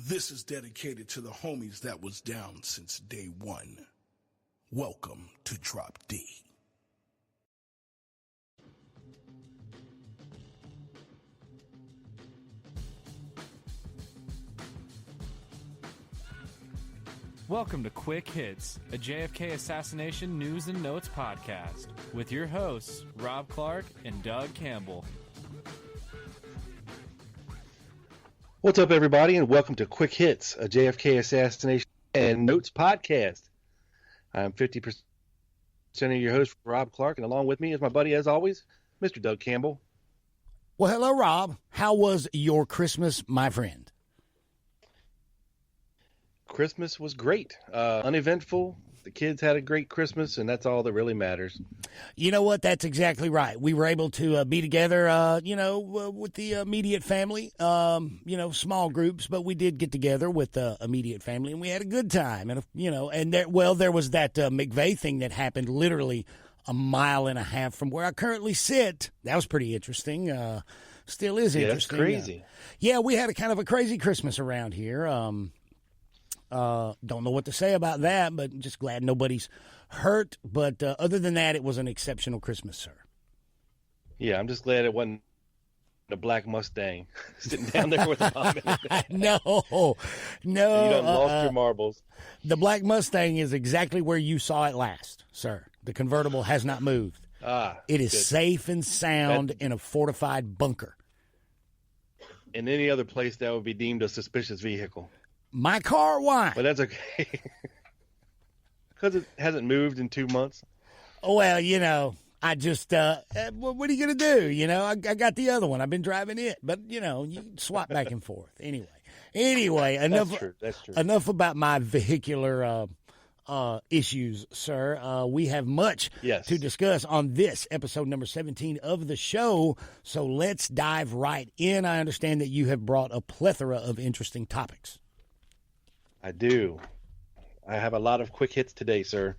This is dedicated to the homies that was down since day one. Welcome to Drop D. Welcome to Quick Hits, a JFK Assassination news and notes podcast with your hosts, Rob Clark and Doug Campbell. What's up, everybody, and welcome to Quick Hits, a JFK Assassination and Notes podcast. I'm 50% of your host, Rob Clark, and along with me is my buddy, as always, Mr. Doug Campbell. Well, hello, Rob. How was your Christmas, my friend? Christmas was great. Uneventful. The kids had a great Christmas, and that's all that really matters. You know what? That's exactly right. We were able to be together, with the immediate family, small groups, but we did get together with the immediate family, and we had a good time. And, there was that McVeigh thing that happened literally a mile and a half from where I currently sit. That was pretty interesting. Still is interesting. Yeah, it's crazy. We had a kind of a crazy Christmas around here. Don't know what to say about that, but just glad nobody's hurt. But other than that, it was an exceptional Christmas, sir. Yeah, I'm just glad it wasn't a black Mustang sitting down there with a bomb in it. No. You done lost your marbles. The black Mustang is exactly where you saw it last, sir. The convertible has not moved. It is good. Safe and sound in a fortified bunker. In any other place, that would be deemed a suspicious vehicle. My car, why? But that's okay. Because it hasn't moved in 2 months. Oh, well, I just, what are you going to do? I got the other one. I've been driving it. But, you swap back and forth. Anyway, enough, That's true. Enough about my vehicular issues, sir. We have much to discuss on this episode number 17 of the show. So let's dive right in. I understand that you have brought a plethora of interesting topics. I do. I have a lot of quick hits today, sir.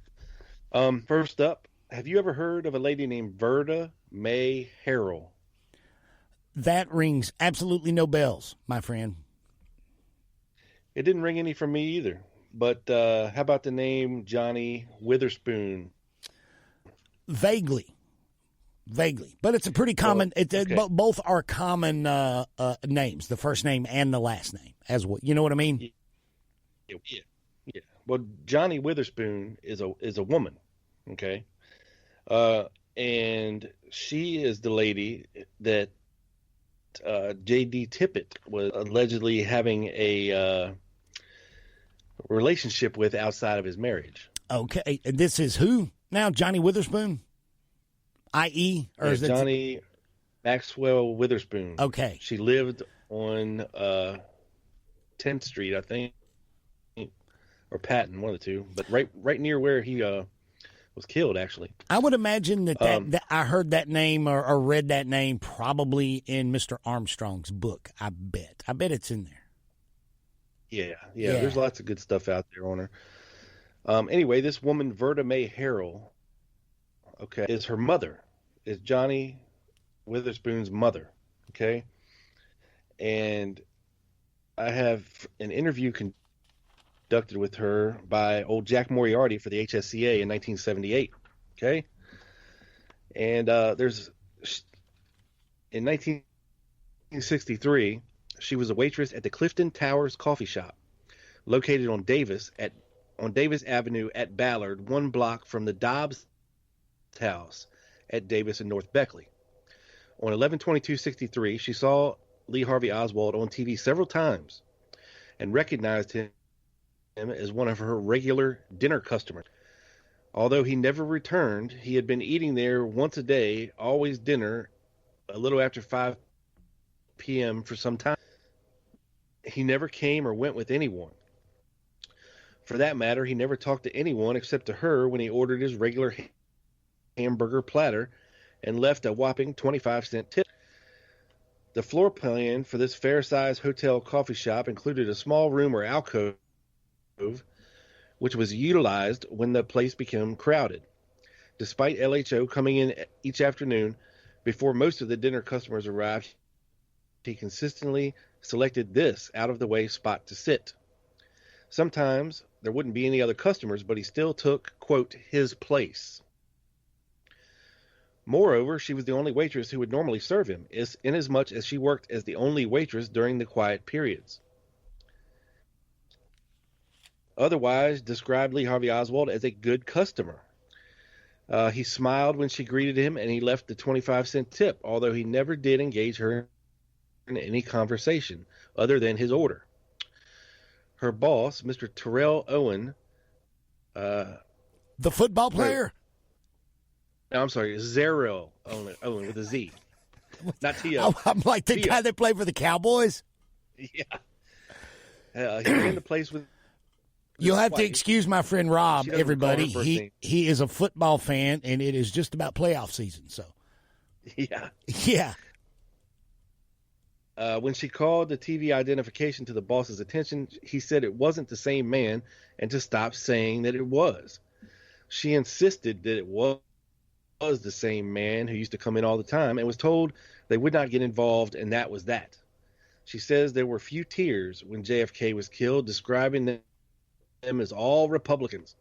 First up, have you ever heard of a lady named Verda May Harrell? That rings absolutely no bells, my friend. It didn't ring any for me either. But how about the name Johnny Witherspoon? Vaguely. But it's a pretty common, both are common names, the first name and the last name, as well. You know what I mean? Yeah. Well, Johnny Witherspoon is a woman, okay? And she is the lady that J.D. Tippit was allegedly having a relationship with outside of his marriage. Okay, and this is who now? Johnny Witherspoon, i.e., or is it Johnny Maxwell Witherspoon? Okay, she lived on 10th Street, I think, or Patton, one of the two, but right near where he was killed. Actually, I would imagine that I heard that name or read that name probably in Mr. Armstrong's book. I bet it's in there. Yeah. There's lots of good stuff out there on her. Anyway, this woman, Verda May Harrell, is her mother, is Johnny Witherspoon's mother, okay? And I have an interview conducted with her by old Jack Moriarty for the HSCA in 1978, okay? And in 1963, she was a waitress at the Clifton Towers Coffee Shop, located on Davis Avenue at Ballard, 1 block from the Dobbs house at Davis and North Beckley. On 11/22/63, she saw Lee Harvey Oswald on TV several times and recognized him as one of her regular dinner customers. Although he never returned, he had been eating there once a day, always dinner, a little after 5 p.m. for some time. He never came or went with anyone. For that matter, he never talked to anyone except to her when he ordered his regular hamburger platter and left a whopping 25-cent tip. The floor plan for this fair-sized hotel coffee shop included a small room or alcove, which was utilized when the place became crowded. Despite LHO coming in each afternoon before most of the dinner customers arrived, he consistently selected this out-of-the-way spot to sit. Sometimes there wouldn't be any other customers, but he still took, quote, his place. Moreover, she was the only waitress who would normally serve him, inasmuch as she worked as the only waitress during the quiet periods. Otherwise, described Lee Harvey Oswald as a good customer. He smiled when she greeted him, and he left the 25-cent tip, although he never did engage her in any conversation other than his order. Her boss, Mr. Terrell Owen, the football player? No, I'm sorry, Zero Owen with a Z, not T-O. I'm like the guy that played for the Cowboys? Yeah. He came to place with... You'll have to excuse my friend Rob, everybody. He is a football fan, and it is just about playoff season. So, yeah. When she called the TV identification to the boss's attention, he said it wasn't the same man, and to stop saying that it was. She insisted that it was the same man who used to come in all the time, and was told they would not get involved, and that was that. She says there were few tears when JFK was killed, describing them as all Republicans.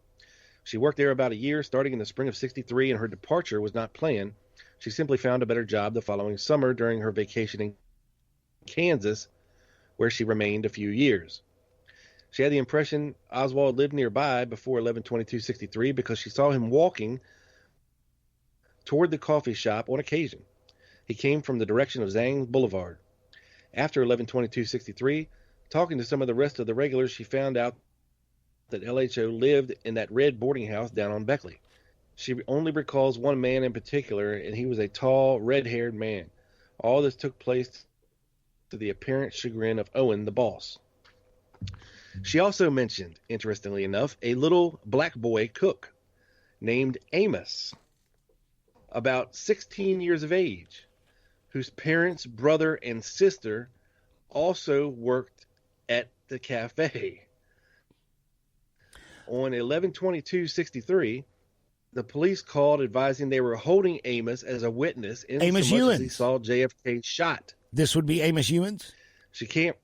She worked there about a year, starting in the spring of '63, and her departure was not planned. She simply found a better job the following summer during her vacation in Kansas, where she remained a few years. She had the impression Oswald lived nearby before 11/22/63 because she saw him walking toward the coffee shop on occasion. He came from the direction of Zhang Boulevard. After 11/22/63, talking to some of the rest of the regulars, she found out that LHO lived in that red boarding house down on Beckley. She only recalls one man in particular, and he was a tall, red-haired man. All this took place to the apparent chagrin of Owen, the boss. She also mentioned, interestingly enough, a little black boy cook named Amos, about 16 years of age, whose parents, brother, and sister also worked at the cafe. On 11/22/63, the police called advising they were holding Amos as a witness in Amos so much Ewens. as he saw JFK shot. This would be Amos Ewens? She can't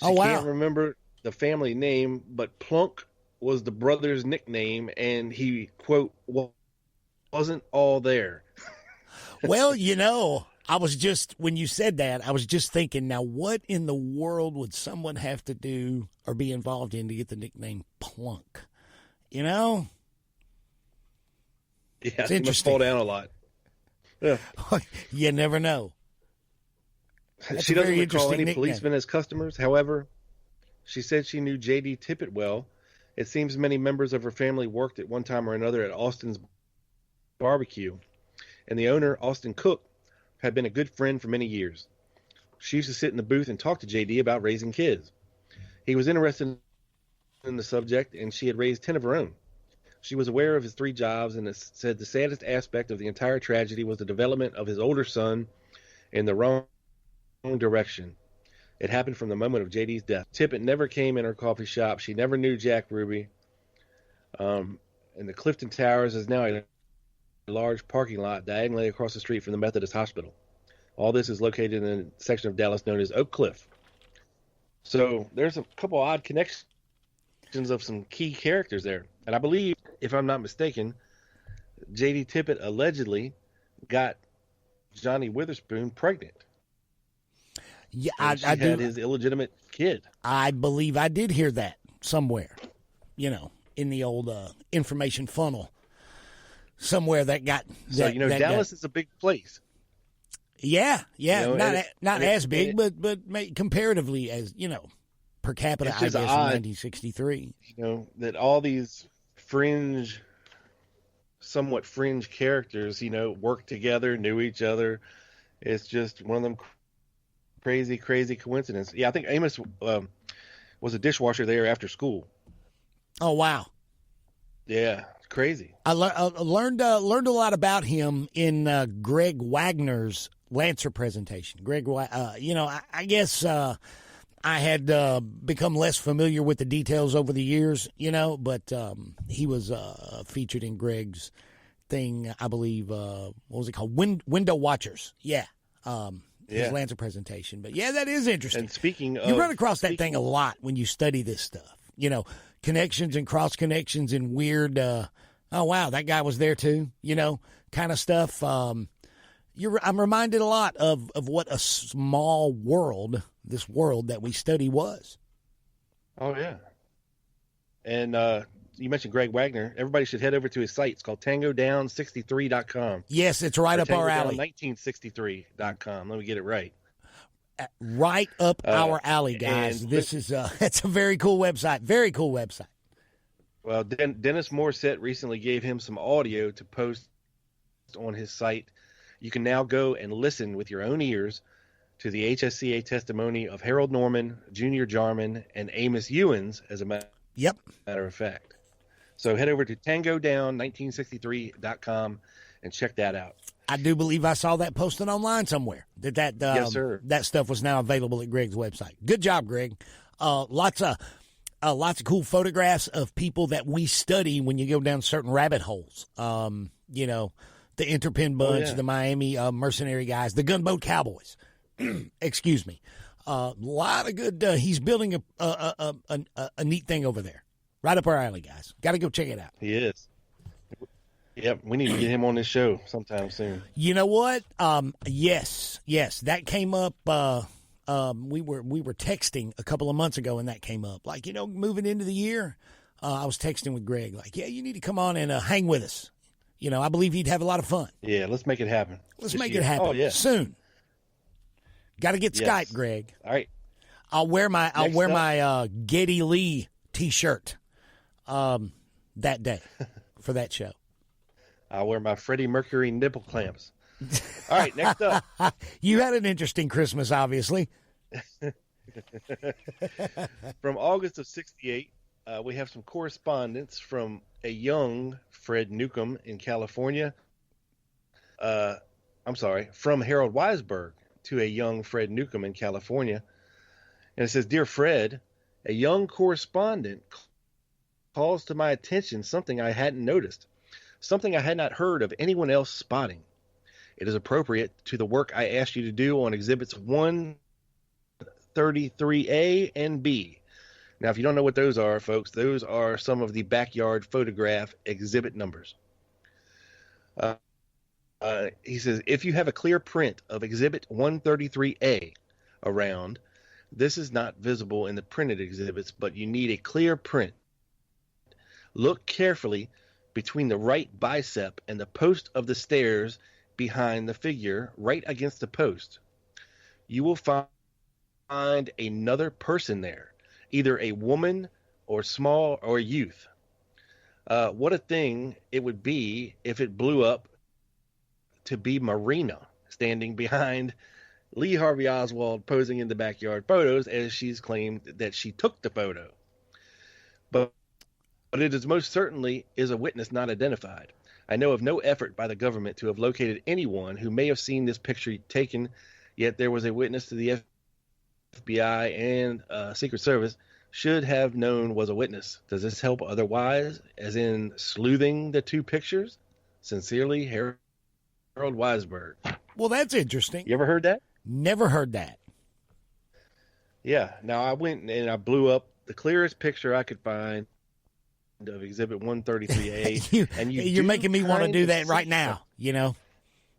remember the family name, but Plunk was the brother's nickname, and he, quote, wasn't all there. Well, when you said that, I was just thinking, now what in the world would someone have to do or be involved in to get the nickname Plunk? Yeah, it's he must fall down a lot. Yeah. You never know. She doesn't recall any policemen as customers. However, she said she knew J.D. Tippit well. It seems many members of her family worked at one time or another at Austin's barbecue, and the owner, Austin Cook, had been a good friend for many years. She used to sit in the booth and talk to J.D. about raising kids. He was interested in the subject, and she had raised 10 of her own. She was aware of his 3 jobs and said the saddest aspect of the entire tragedy was the development of his older son in the wrong direction. It happened from the moment of JD's death. Tippit never came in her coffee shop. She never knew Jack Ruby. And the Clifton Towers is now a large parking lot diagonally across the street from the Methodist Hospital. All this is located in a section of Dallas known as Oak Cliff. So there's a couple odd connections of some key characters there. And I believe, if I'm not mistaken, J.D. Tippit allegedly got Johnny Witherspoon pregnant. Yeah, I had his illegitimate kid. I believe I did hear that somewhere, in the old information funnel. Somewhere that got that, so Dallas is a big place. Yeah, not as big, but comparatively as per capita. I guess in 1963. That all these somewhat fringe characters, work together, knew each other. It's just one of them crazy coincidence. Yeah, I think Amos was a dishwasher there after school. Oh wow! Yeah, it's crazy. I learned a lot about him in Greg Wagner's Lancer presentation. I guess I had become less familiar with the details over the years, but he was featured in Greg's thing, I believe. What was it called? Window Watchers. Yeah. his Lancer presentation. But yeah, that is interesting. And speaking of, you run across that thing a lot when you study this stuff. You know, connections and cross connections and weird. Oh wow, that guy was there too. You know, kind of stuff. I'm reminded a lot of what a small world, this world that we study was. Oh yeah, and you mentioned Greg Wagner. Everybody should head over to his site. It's called tangodown63.com. Yes, it's right up our alley. 1963.com. Let me get it right. Right up our alley, guys. This is that's a very cool website. Very cool website. Well, Dennis Morissette recently gave him some audio to post on his site. You can now go and listen with your own ears to the HSCA testimony of Harold Norman, Junior Jarman, and Amos Ewins, as a matter of fact. So head over to tangodown1963.com and check that out. I do believe I saw that posted online somewhere. Yes, sir. That stuff was now available at Greg's website. Good job, Greg. Lots of cool photographs of people that we study when you go down certain rabbit holes. You know, the Interpin Bunch, the Miami mercenary guys, the Gunboat Cowboys. Excuse me. A lot of good. He's building a neat thing over there. Right up our alley, guys. Got to go check it out. He is. Yep, we need to get him on this show sometime soon. You know what? Yes, that came up. We were texting a couple of months ago, and that came up. Like, you know, moving into the year, I was texting with Greg. Like, yeah, you need to come on and hang with us. You know, I believe he'd have a lot of fun. Yeah, let's make it happen. Let's make it happen. Oh, yeah. Soon. Got to get Skype, Greg. All right. I'll wear my Geddy Lee T-shirt that day for that show. I'll wear my Freddie Mercury nipple clamps. All right, next up. You had an interesting Christmas, obviously. From August of 68, we have some correspondence from a young Fred Newcomb in California. From Harold Weisberg to a young Fred Newcomb in California. And it says, "Dear Fred, a young correspondent calls to my attention something I hadn't noticed, something I had not heard of anyone else spotting. It is appropriate to the work I asked you to do on exhibits 133A and B. Now, if you don't know what those are, folks, those are some of the backyard photograph exhibit numbers. He says, if you have a clear print of exhibit 133A around, this is not visible in the printed exhibits, but you need a clear print. Look carefully between the right bicep and the post of the stairs behind the figure, right against the post. You will find another person there, either a woman or small or youth. What a thing it would be if it blew up to be Marina standing behind Lee Harvey Oswald posing in the backyard photos, as she's claimed that she took the photo. But it is most certainly is a witness not identified. I know of no effort by the government to have located anyone who may have seen this picture taken, yet there was a witness to the FBI and Secret Service should have known was a witness. Does this help otherwise, as in sleuthing the two pictures? Sincerely, Harold Weisberg. Well, that's interesting. You ever heard that? Never heard that. Yeah. Now, I went and I blew up the clearest picture I could find of exhibit 133A. You're making me want to do that right now, you know?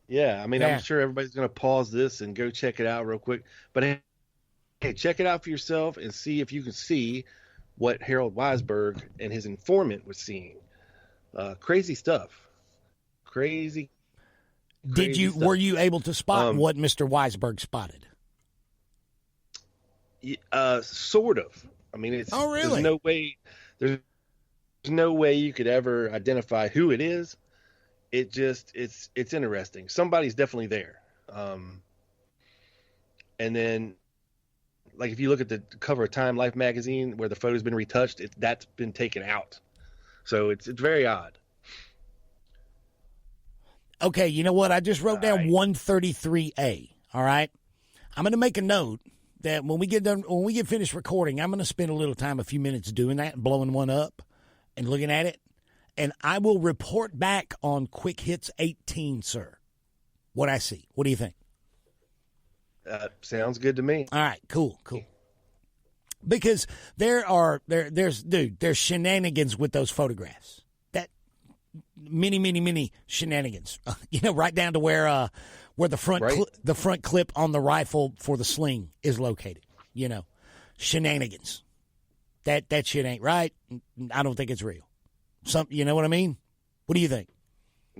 Yeah. I mean, I'm sure everybody's going to pause this and go check it out real quick. But hey, check it out for yourself and see if you can see what Harold Weisberg and his informant was seeing. Crazy stuff. Crazy stuff. Were you able to spot what Mr. Weisberg spotted? Sort of. I mean, it's really? There's no way you could ever identify who it is. It's interesting. Somebody's definitely there. And then, like, if you look at the cover of Time Life magazine where the photo's been retouched, that's been taken out. So it's very odd. Okay, you know what? I just wrote down 133A. All right, I'm going to make a note that when we get finished recording, I'm going to spend a few minutes doing that, blowing one up and looking at it, and I will report back on Quick Hits 18, sir. What I see. What do you think? Sounds good to me. All right, cool. Because there's shenanigans with those photographs. That many shenanigans. Right down to where the front clip on the rifle for the sling is located. Shenanigans. That shit ain't right. I don't think it's real. You know what I mean? What do you think?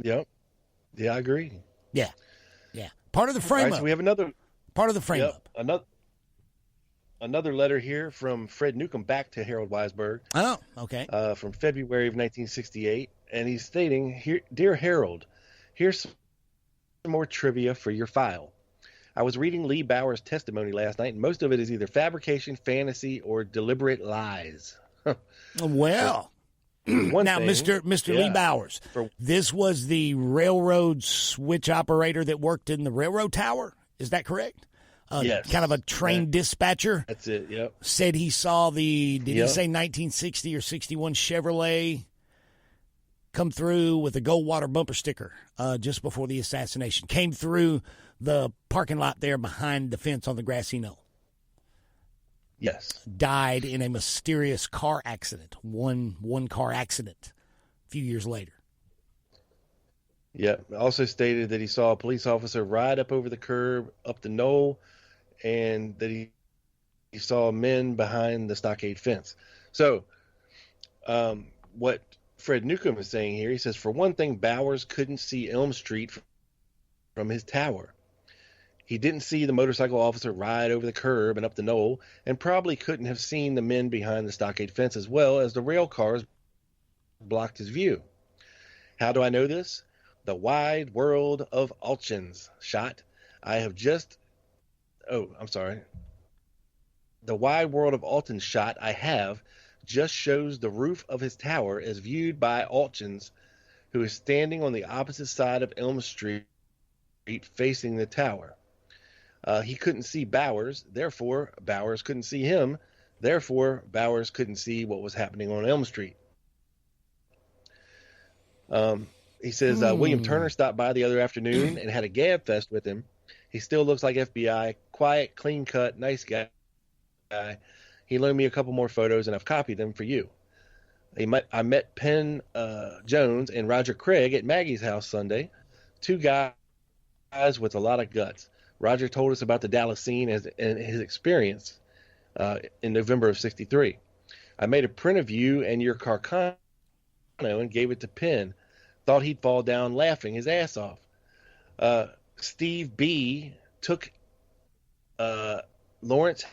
Yep. Yeah, I agree. Yeah. Part of the frame up. So we have another part of the frame up. Another letter here from Fred Newcomb back to Harold Weisberg. Oh, okay. From February of 1968, and he's stating, "Here, dear Harold, here's some more trivia for your file. I was reading Lee Bowers' testimony last night, and most of it is either fabrication, fantasy, or deliberate lies." Well. Now, Mr. Lee Bowers, this was the railroad switch operator that worked in the railroad tower. Is that correct? Yes. Kind of a train dispatcher. That's it, yep. Said he saw he say 1960 or 61 Chevrolet come through with a Goldwater bumper sticker just before the assassination. Came through the parking lot there behind the fence on the grassy knoll. Yes. Died in a mysterious car accident. One car accident a few years later. Yeah. Also stated that he saw a police officer ride up over the curb, up the knoll, and that he saw men behind the stockade fence. So what Fred Newcomb is saying here, he says, for one thing, Bowers couldn't see Elm Street from his tower. He didn't see the motorcycle officer ride over the curb and up the knoll, and probably couldn't have seen the men behind the stockade fence as well, as the rail cars blocked his view. How do I know this? The Wide World of Alchins shot. The Wide World of Alton shot I have just shows the roof of his tower as viewed by Alchins, who is standing on the opposite side of Elm Street facing the tower. He couldn't see Bowers, therefore Bowers couldn't see him, therefore Bowers couldn't see what was happening on Elm Street. He says William Turner stopped by the other afternoon and had a gab fest with him. He still looks like FBI, quiet, clean cut, nice guy. He loaned me a couple more photos and I've copied them for you. I met Penn Jones and Roger Craig at Maggie's house Sunday, two guys with a lot of guts. Roger told us about the Dallas scene and his experience in November of '63. I made a print of you and your Carcano and gave it to Penn. Thought he'd fall down laughing his ass off. Steve B. took Lawrence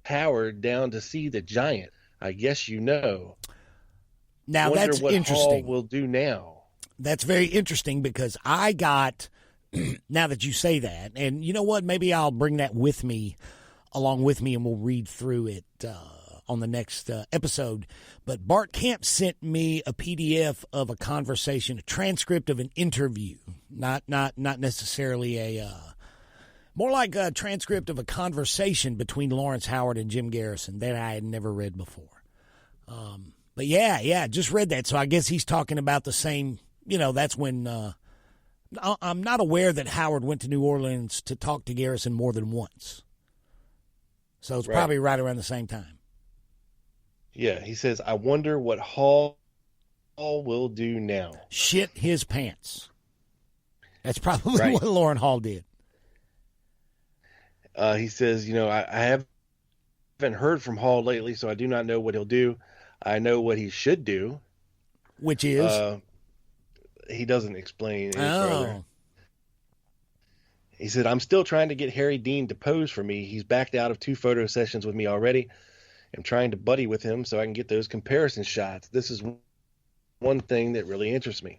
Howard down to see the giant. I guess you know. Now Wonder that's what interesting. Hall will do now. That's very interesting because I got, now that you say that, and you know what, maybe I'll bring that with me, along with me, and we'll read through it on the next episode. But Bart Camp sent me a PDF of a conversation, a transcript of an interview, not necessarily more like a transcript of a conversation between Lawrence Howard and Jim Garrison that I had never read before. But yeah, just read that. So I guess he's talking about the same, that's when I'm not aware that Howard went to New Orleans to talk to Garrison more than once. So it's probably right around the same time. Yeah, he says, I wonder what Hall will do now. Shit his pants. That's probably what Lauren Hall did. He says, I haven't heard from Hall lately, so I do not know what he'll do. I know what he should do. Which is? He doesn't explain any further. He said, I'm still trying to get Harry Dean to pose for me. He's backed out of 2 photo sessions with me already. I'm trying to buddy with him so I can get those comparison shots. This is one thing that really interests me.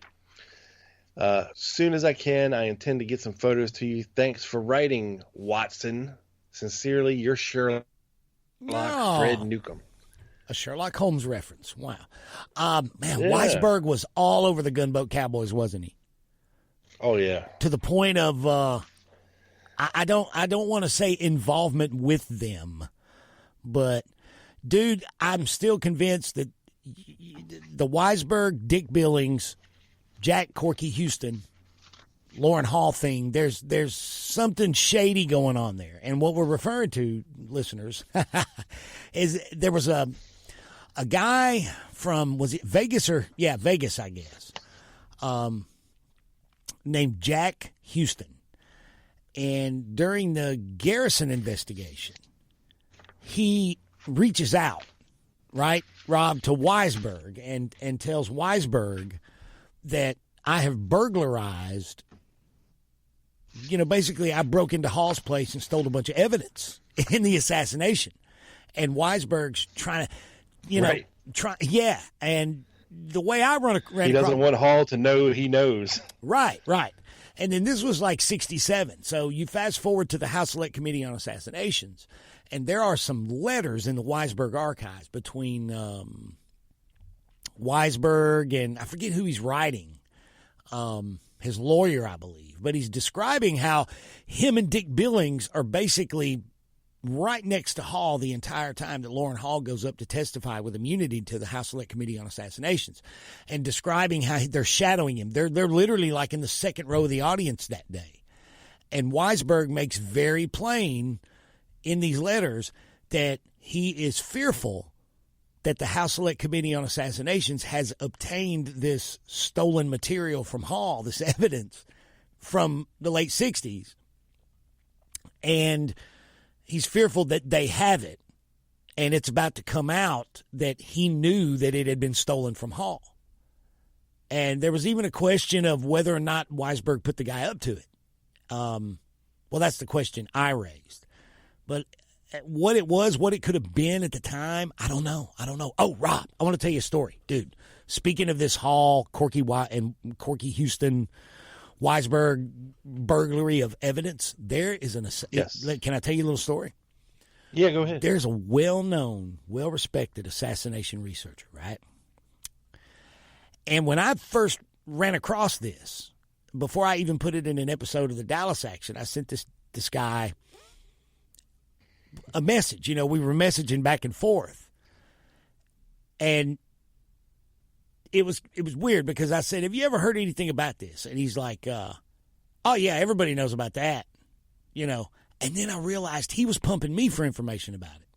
Soon as I can, I intend to get some photos to you. Thanks for writing, Watson. Sincerely, your Sherlock Fred Newcomb. A Sherlock Holmes reference. Wow. Weisberg was all over the Gunboat Cowboys, wasn't he? Oh, yeah. To the point of, I don't want to say involvement with them, but, dude, I'm still convinced that the Weisberg, Dick Billings, Jack Corky Houston, Lauren Hall thing, there's something shady going on there. And what we're referring to, listeners, is there was a guy from, was it Vegas Vegas, I guess, named Jack Houston. And during the Garrison investigation, he reaches out, right, Rob, to Weisberg and tells Weisberg that I have burglarized, basically I broke into Hall's place and stole a bunch of evidence in the assassination. And Weisberg's trying to, and the way I he doesn't want Hall to know he knows. Right. And then this was like 1967. So you fast forward to the House Select Committee on Assassinations, and there are some letters in the Weisberg archives between Weisberg and I forget who he's writing, his lawyer, I believe. But he's describing how him and Dick Billings are basically right next to Hall the entire time that Lauren Hall goes up to testify with immunity to the House Select Committee on Assassinations, and describing how they're shadowing him. They're literally like in the second row of the audience that day. And Weisberg makes very plain in these letters that he is fearful that the House Select Committee on Assassinations has obtained this stolen material from Hall, this evidence from the late 60s. And he's fearful that they have it, and it's about to come out that he knew that it had been stolen from Hall. And there was even a question of whether or not Weisberg put the guy up to it. Well, that's the question I raised. But what it was, what it could have been at the time, I don't know. Oh, Rob, I want to tell you a story. Dude, speaking of this Hall, Corky Houston, Weisberg burglary of evidence, there is Yes. Can I tell you a little story? Yeah, go ahead. There's a well-known, well-respected assassination researcher, right? And when I first ran across this, before I even put it in an episode of the Dallas Action, I sent this guy a message. We were messaging back and forth. And it was weird because I said, have you ever heard anything about this? And he's like, oh, yeah, everybody knows about that, And then I realized he was pumping me for information about it.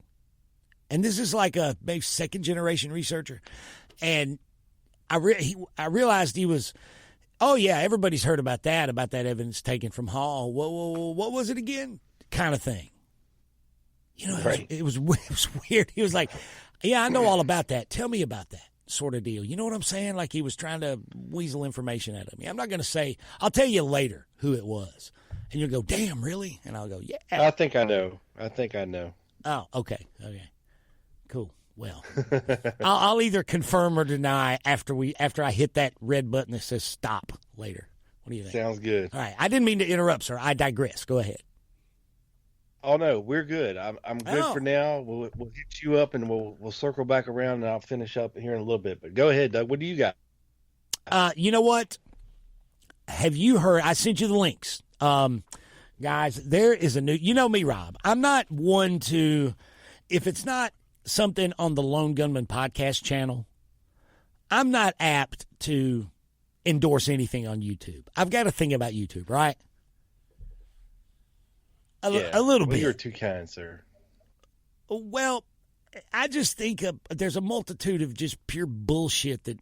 And this is like a maybe second-generation researcher. And I realized he was, oh, yeah, everybody's heard about that evidence taken from Hall. What was it again? Kind of thing. Right. It was weird. He was like, yeah, I know all about that. Tell me about that. Sort of deal. You know what I'm saying? Like he was trying to weasel information out of me. I'm not going to say, I'll tell you later who it was. And you'll go, damn, really? And I'll go, yeah. I think I know. Oh, okay. Cool. Well, I'll either confirm or deny after I hit that red button that says stop later. What do you think? Sounds good. All right. I didn't mean to interrupt, sir. I digress. Go ahead. Oh no, we're good. I'm good for now. We'll hit you up and we'll circle back around and I'll finish up here in a little bit. But go ahead, Doug. What do you got? You know what? Have you heard? I sent you the links, guys. There is a new. You know me, Rob. I'm not one to, if it's not something on the Lone Gunman podcast channel, I'm not apt to endorse anything on YouTube. I've got to think about YouTube, right? A little bit. You're too kind, sir. Well, I just think there's a multitude of just pure bullshit that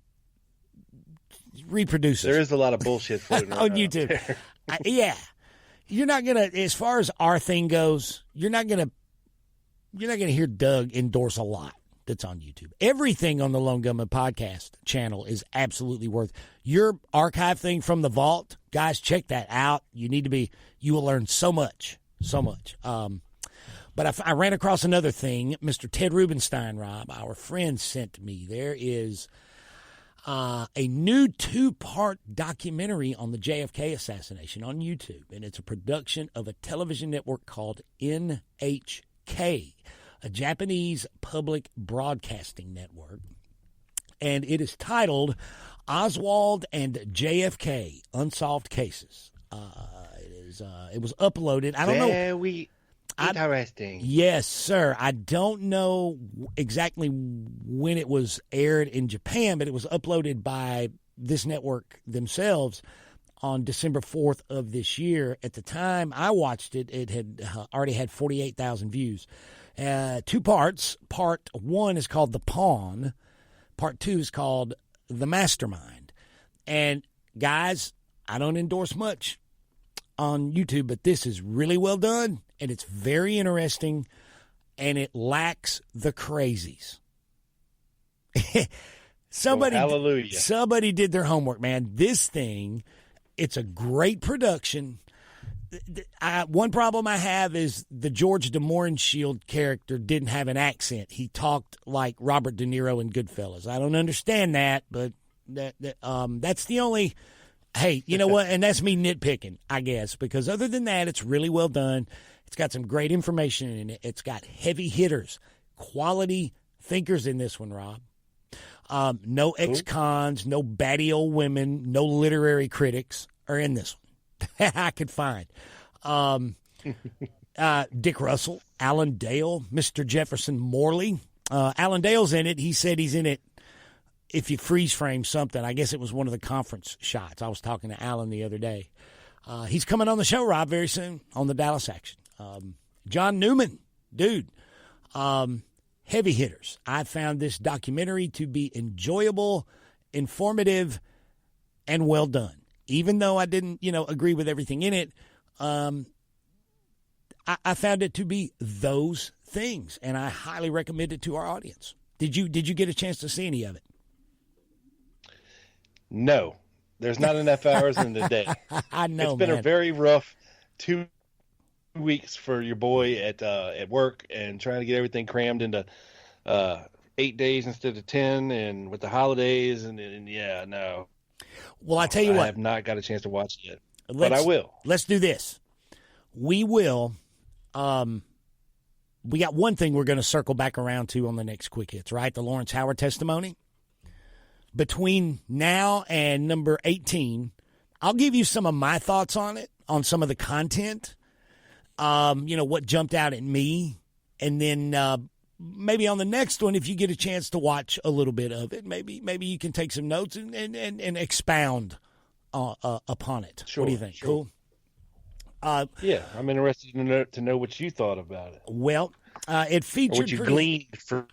reproduces. There is a lot of bullshit floating on YouTube. Yeah, you're not gonna. As far as our thing goes, you're not gonna hear Doug endorse a lot that's on YouTube. Everything on the Lone Gunman podcast channel is absolutely worth. Your archive thing from the vault, guys, check that out. You will learn so much. But I ran across another thing. Mr. Ted Rubenstein, Rob, our friend, sent me. There is a new 2-part documentary on the JFK assassination on YouTube, and it's a production of a television network called NHK, a Japanese public broadcasting network, and it is titled Oswald and JFK Unsolved Cases. It was uploaded. I don't know. Very interesting. Yes, sir. I don't know exactly when it was aired in Japan, but it was uploaded by this network themselves on December 4th of this year. At the time I watched it, it had already had 48,000 views. 2 parts. Part 1 is called The Pawn. Part 2 is called The Mastermind. And guys, I don't endorse much on YouTube, but this is really well done, and it's very interesting, and it lacks the crazies. Somebody did their homework, man. This thing, it's a great production. One problem I have is the George de Mohrenschildt character didn't have an accent. He talked like Robert De Niro in Goodfellas. I don't understand that, but that's the only. Hey, you know what? And that's me nitpicking, I guess, because other than that, it's really well done. It's got some great information in it. It's got heavy hitters, quality thinkers in this one, Rob. No ex-cons, no batty old women, no literary critics are in this one I could find. Dick Russell, Alan Dale, Mr. Jefferson Morley. Alan Dale's in it. He said he's in it if you freeze frame something. I guess it was one of the conference shots. I was talking to Alan the other day. He's coming on the show, Rob, very soon on the Dallas Action. John Newman, dude. Heavy hitters. I found this documentary to be enjoyable, informative, and well done. Even though I didn't, agree with everything in it, I found it to be those things, and I highly recommend it to our audience. Did you get a chance to see any of it? No, there's not enough hours in the day. I know, it's been a very rough 2 weeks for your boy at work, and trying to get everything crammed into 8 days instead of 10, and with the holidays, and yeah, no. Well, I tell you what, I have not got a chance to watch it yet, but I will. Let's do this. We will. We got one thing we're going to circle back around to on the next Quick Hits, right? The Lawrence Howard testimony. Between now and number 18, I'll give you some of my thoughts on it, on some of the content, what jumped out at me. And then maybe on the next one, if you get a chance to watch a little bit of it, maybe you can take some notes and expound upon it. Sure, what do you think? Sure. Cool? Yeah, I'm interested to know what you thought about it. Well, it featured what you gleaned from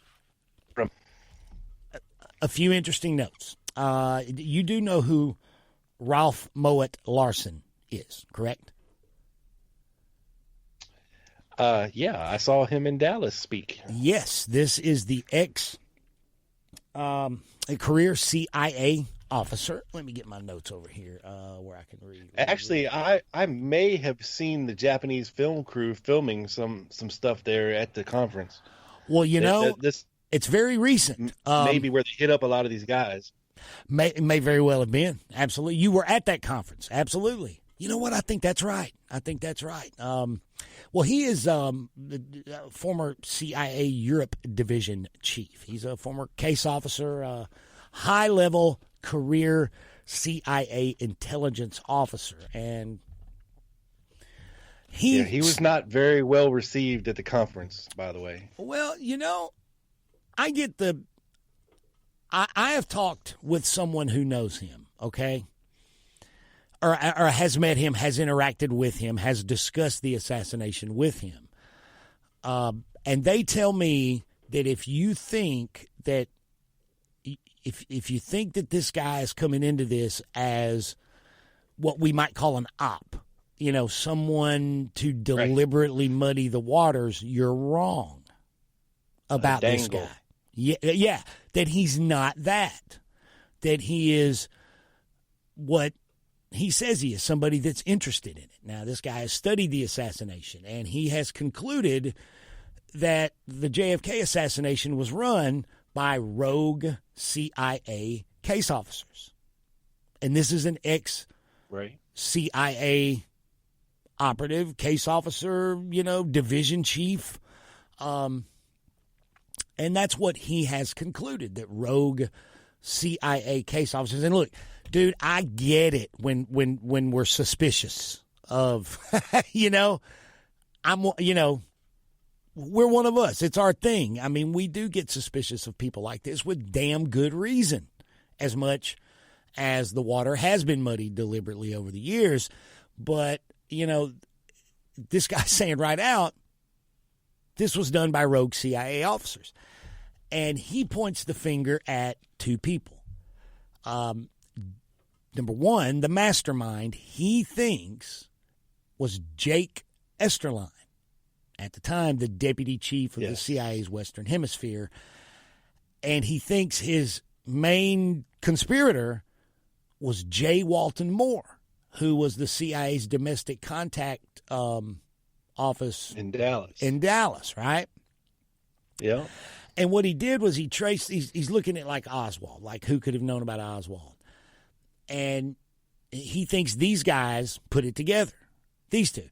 a few interesting notes. You do know who Ralph Moet Larson is, correct? Yeah, I saw him in Dallas speak. Yes, this is the career CIA officer. Let me get my notes over here where I can read. Actually, I may have seen the Japanese film crew filming some stuff there at the conference. Well, it's very recent. Maybe where they hit up a lot of these guys. May very well have been. Absolutely. You were at that conference. Absolutely. You know what? I think that's right. Well, he is the former CIA Europe Division chief. He's a former case officer, high-level career CIA intelligence officer. And he was not very well received at the conference, by the way. Well, I get I have talked with someone who knows him, okay? Or has met him, has interacted with him, has discussed the assassination with him. And they tell me that if you think that this guy is coming into this as what we might call an op, someone to deliberately muddy the waters, you're wrong about this guy. Yeah, that he's not that. That he is what he says he is, somebody that's interested in it. Now, this guy has studied the assassination, and he has concluded that the JFK assassination was run by rogue CIA case officers. And this is an ex-CIA operative, case officer, division chief. And that's what he has concluded, that rogue CIA case officers. And look, dude, I get it when we're suspicious of, we're one of us. It's our thing. I mean, we do get suspicious of people like this with damn good reason, as much as the water has been muddied deliberately over the years. But, this guy's saying right out, this was done by rogue CIA officers. And he points the finger at two people. Number one, the mastermind he thinks was Jake Esterline, at the time the deputy chief of the CIA's Western Hemisphere. And he thinks his main conspirator was J. Walton Moore, who was the CIA's domestic contact office in Dallas. In Dallas, right? Yeah. And what he did was he's looking at like Oswald, like who could have known about Oswald. And he thinks these guys put it together, these two.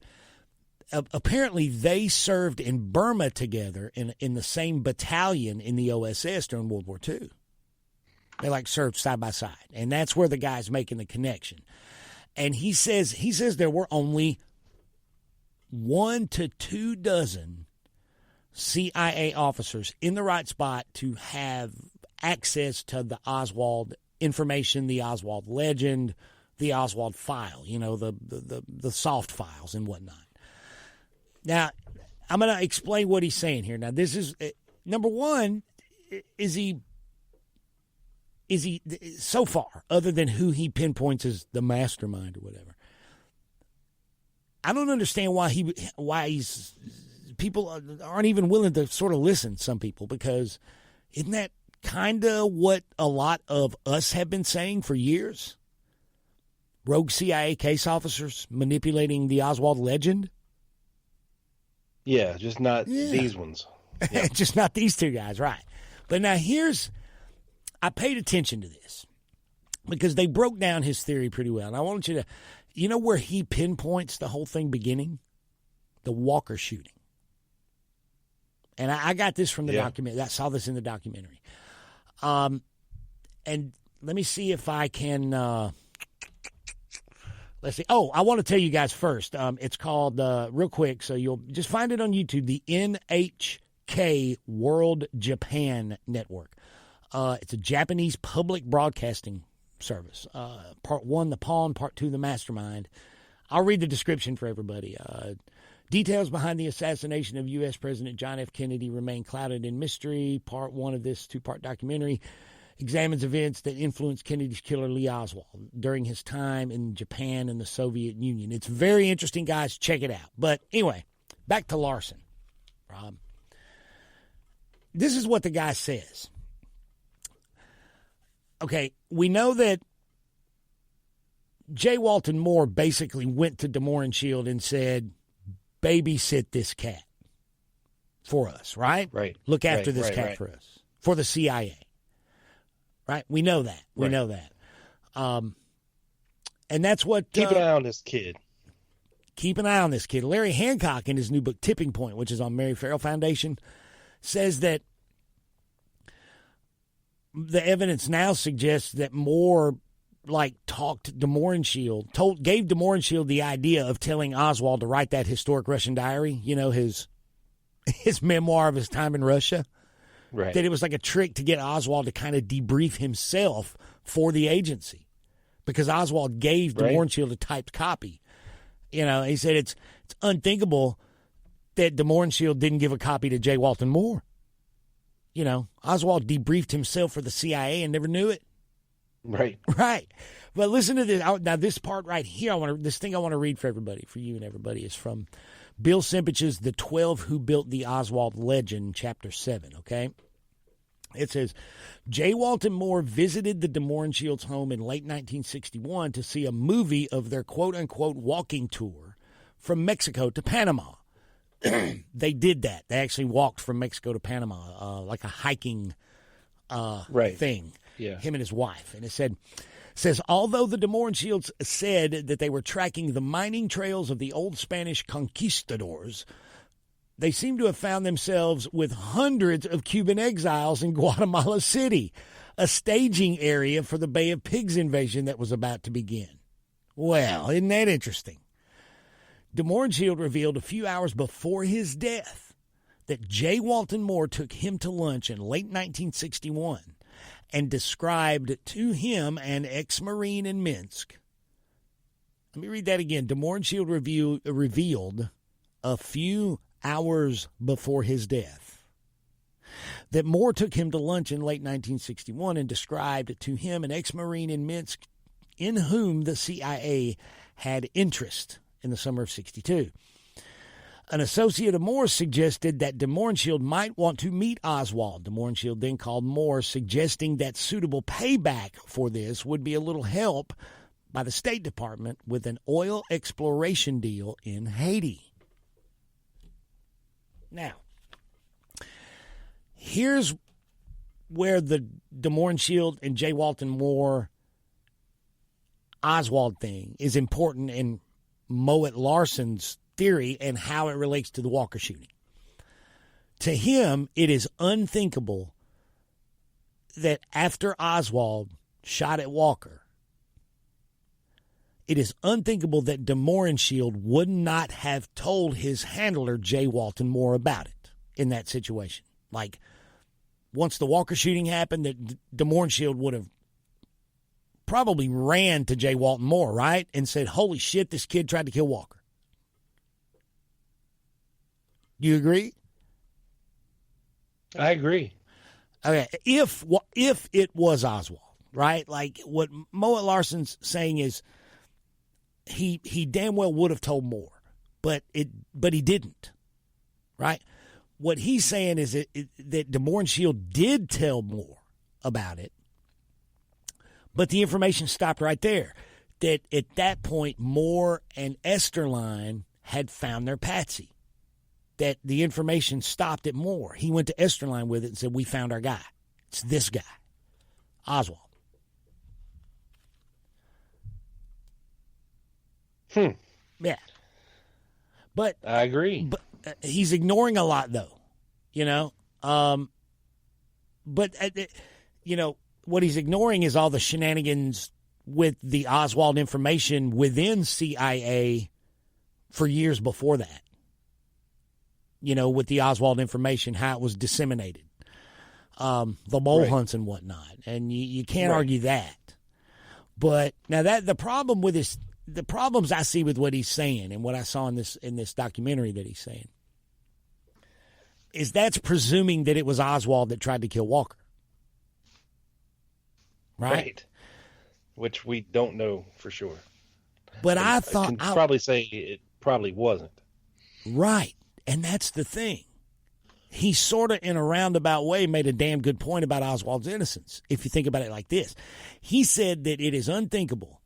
Apparently, they served in Burma together in the same battalion in the OSS during World War II. They served side by side, and that's where the guy's making the connection. And he says there were only 1 to 2 dozen CIA officers in the right spot to have access to the Oswald information, the Oswald legend, the Oswald file, the soft files and whatnot. Now, I'm going to explain what he's saying here. Now, this is, number one, is he so far, other than who he pinpoints as the mastermind or whatever, I don't understand why he's people aren't even willing to sort of listen, some people, because isn't that kind of what a lot of us have been saying for years? Rogue CIA case officers manipulating the Oswald legend? Yeah, just not these ones. Yep. Just not these two guys, right. But now I paid attention to this because they broke down his theory pretty well. And I want you to, where he pinpoints the whole thing beginning? The Walker shooting. And I got this from the documentary. I saw this in the documentary. And let me see if I can... let's see. Oh, I want to tell you guys first. It's called, real quick, so you'll just find it on YouTube, the NHK World Japan Network. It's a Japanese public broadcasting service. Part 1, the pawn. Part 2, the mastermind. I'll read the description for everybody. Details behind the assassination of U.S. President John F. Kennedy remain clouded in mystery. Part 1 of this 2-part documentary examines events that influenced Kennedy's killer Lee Oswald during his time in Japan and the Soviet Union. It's very interesting, guys. Check it out. But anyway, back to Larson, Rob. This is what the guy says. Okay, we know that J. Walton Moore basically went to DeMoore and Shield and said, babysit this cat for us, right? Right. Look after this cat for us, for the CIA. Right? We know that. We know that. And that's what... Keep an eye on this kid. Keep an eye on this kid. Larry Hancock, in his new book, Tipping Point, which is on Mary Farrell Foundation, says that the evidence now suggests that Moore, talked DeMoore and Shield, gave DeMoore and Shield the idea of telling Oswald to write that historic Russian diary, his memoir of his time in Russia. Right. That it was like a trick to get Oswald to kind of debrief himself for the agency, because Oswald gave DeMoore and Shield a typed copy. He said it's unthinkable that DeMoore and Shield didn't give a copy to J. Walton Moore. Oswald debriefed himself for the CIA and never knew it. Right. Right. But listen to this. Now, this part right here, this thing I want to read for everybody, for you and everybody, is from Bill Simpich's The 12 Who Built the Oswald Legend, Chapter 7, okay? It says, J. Walton Moore visited the DeMoore and Shields home in late 1961 to see a movie of their quote-unquote walking tour from Mexico to Panama. They did that. They actually walked from Mexico to Panama, like a hiking thing. Yeah. Him and his wife. And it says, although the DeMoore and Shields said that they were tracking the mining trails of the old Spanish conquistadors, they seem to have found themselves with hundreds of Cuban exiles in Guatemala City, a staging area for the Bay of Pigs invasion that was about to begin. Well, isn't that interesting? DeMoore and Shield revealed a few hours before his death that J. Walton Moore took him to lunch in late 1961 and described to him an ex-Marine in Minsk. Let me read that again. Demoreshield revealed a few hours before his death that Moore took him to lunch in late 1961 and described to him an ex-Marine in Minsk in whom the CIA had interest in the summer of 62. An associate of Moore's suggested that Demoreshield might want to meet Oswald. Demoreshield then called Moore, suggesting that suitable payback for this would be a little help by the State Department with an oil exploration deal in Haiti. Now, here's where the Demoreshield and J. Walton Moore Oswald thing is important in Moet Larson's theory and how it relates to the Walker shooting. To him, it is unthinkable that after Oswald shot at Walker, it is unthinkable that Demoreshield would not have told his handler, J. Walton Moore, about it in that situation. Like, once the Walker shooting happened, that Demoreshield would have probably ran to J. Walton Moore, right? And said, holy shit, this kid tried to kill Walker. You agree? I agree. Okay, if it was Oswald, right? Like, what Moet Larson's saying is he damn well would have told Moore, but he didn't, right? What he's saying is that Demoreshield did tell Moore about it, but the information stopped right there. That at that point, Moore and Esterline had found their patsy. That the information stopped at Moore. He went to Esterline with it and said, we found our guy. It's this guy, Oswald. Yeah. But I agree. But he's ignoring a lot, though, you know. But, you know, what he's ignoring is all the shenanigans with the Oswald information within CIA for years before that. You know, with the Oswald information, how it was disseminated, the mole hunts and whatnot. And you can't argue that. But now that the problem with this, the problems I see with what he's saying and what I saw in this documentary that he's saying is that's presuming that it was Oswald that tried to kill Walker. Right. Which we don't know for sure. But I thought I can probably say it probably wasn't. Right. And that's the thing. He sort of, in a roundabout way, made a damn good point about Oswald's innocence, if you think about it like this. He said that it is unthinkable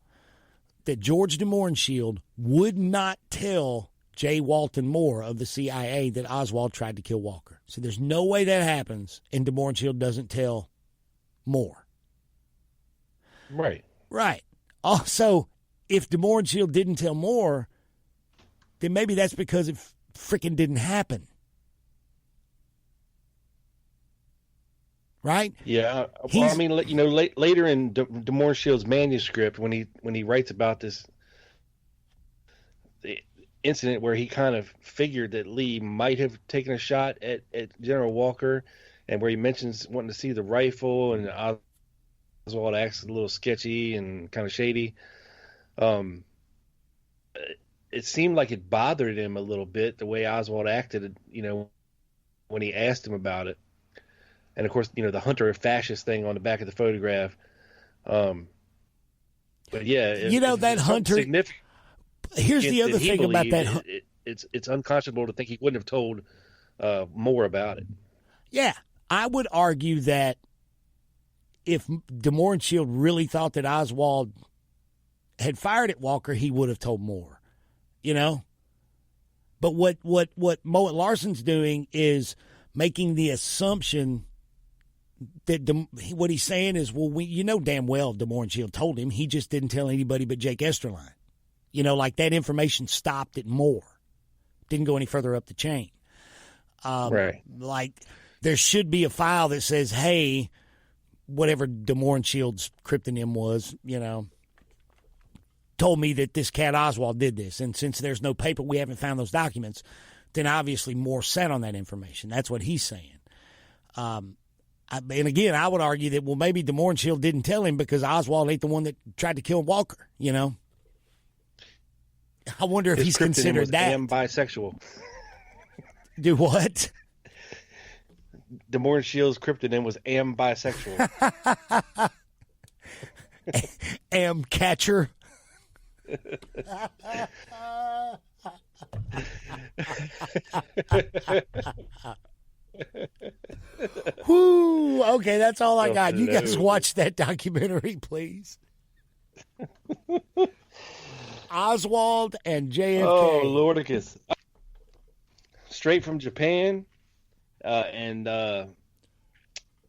that George Demoreshield would not tell J. Walton Moore of the CIA that Oswald tried to kill Walker. So there's no way that happens, and Demoreshield doesn't tell Moore. Right. Right. Also, if Demoreshield didn't tell Moore, then maybe that's because it freaking didn't happen. Right? Yeah. Well, I mean, you know, later in Demoresshield's manuscript, when he writes about this the incident where he kind of figured that Lee might have taken a shot at General Walker, and where he mentions wanting to see the rifle, and Oswald acts a little sketchy and kind of shady. It seemed like it bothered him a little bit the way Oswald acted, you know, when he asked him about it. And of course, you know, the Hunter fascist thing on the back of the photograph. But yeah, you know, that Hunter. Here's the other thing about that. It's unconscionable to think he wouldn't have told Moore about it. Yeah, I would argue that if Demoreshield really thought that Oswald had fired at Walker, he would have told Moore. You know, but what Moet Larson's doing is making the assumption that what he's saying is, well, you know damn well Demoreshield told him. He just didn't tell anybody but Jake Esterline. You know, like that information stopped at Moore. Didn't go any further up the chain. Right. Like there should be a file that says, hey, whatever Demorenshield's cryptonym was, you know, told me that this cat Oswald did this. And since there's no paper, we haven't found those documents, then obviously Moore sat on that information. That's what he's saying. And again, I would argue that, well, maybe DeMornshield didn't tell him because Oswald ain't the one that tried to kill Walker, you know? I wonder if he's considered that. Am bisexual. Do what? DeMornshield's cryptonym was am bisexual. Am catcher. Whoo! Okay, that's all I got. You guys watch that documentary, please. Oswald and JFK. Oh, Lordicus. Straight from Japan.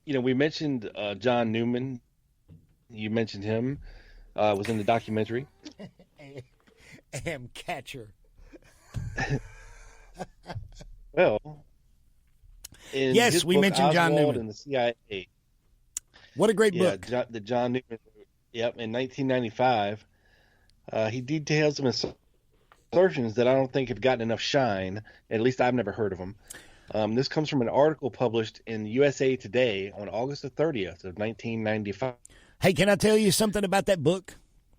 We mentioned John Newman. You mentioned him. Was in the documentary. Am catcher. Well, yes, we mentioned John Newman and the CIA. What a great book! The John Newman. Yep, in 1995, he details some assertions that I don't think have gotten enough shine. At least I've never heard of them. This comes from an article published in USA Today on August the 30th of 1995. Hey, can I tell you something about that book,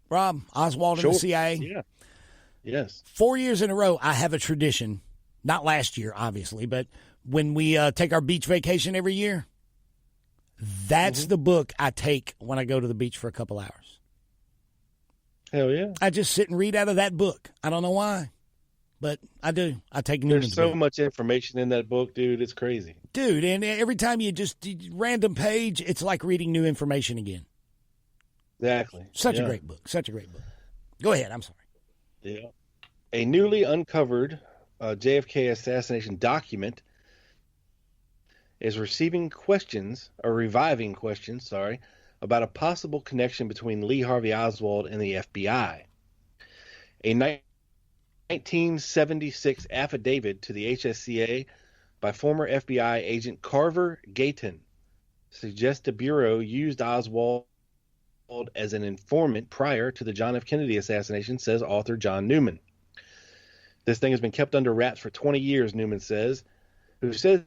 Rob? Oswald and the CIA? Yeah. Yes. 4 years in a row, I have a tradition. Not last year, obviously, but when we take our beach vacation every year, that's the book I take when I go to the beach for a couple hours. Hell yeah. I just sit and read out of that book. I don't know why, but I do. I take Newman's There's so book. much information in that book, dude. It's crazy. Dude, and every time you just random page, it's like reading new information again. Exactly. Such a great book. Such a great book. Go ahead. I'm sorry. Yeah. A newly uncovered JFK assassination document is reviving questions, about a possible connection between Lee Harvey Oswald and the FBI. A 1976 affidavit to the HSCA by former FBI agent Carver Gayton suggests the Bureau used Oswald as an informant prior to the John F. Kennedy assassination, says author John Newman. This thing has been kept under wraps for 20 years, Newman says, who says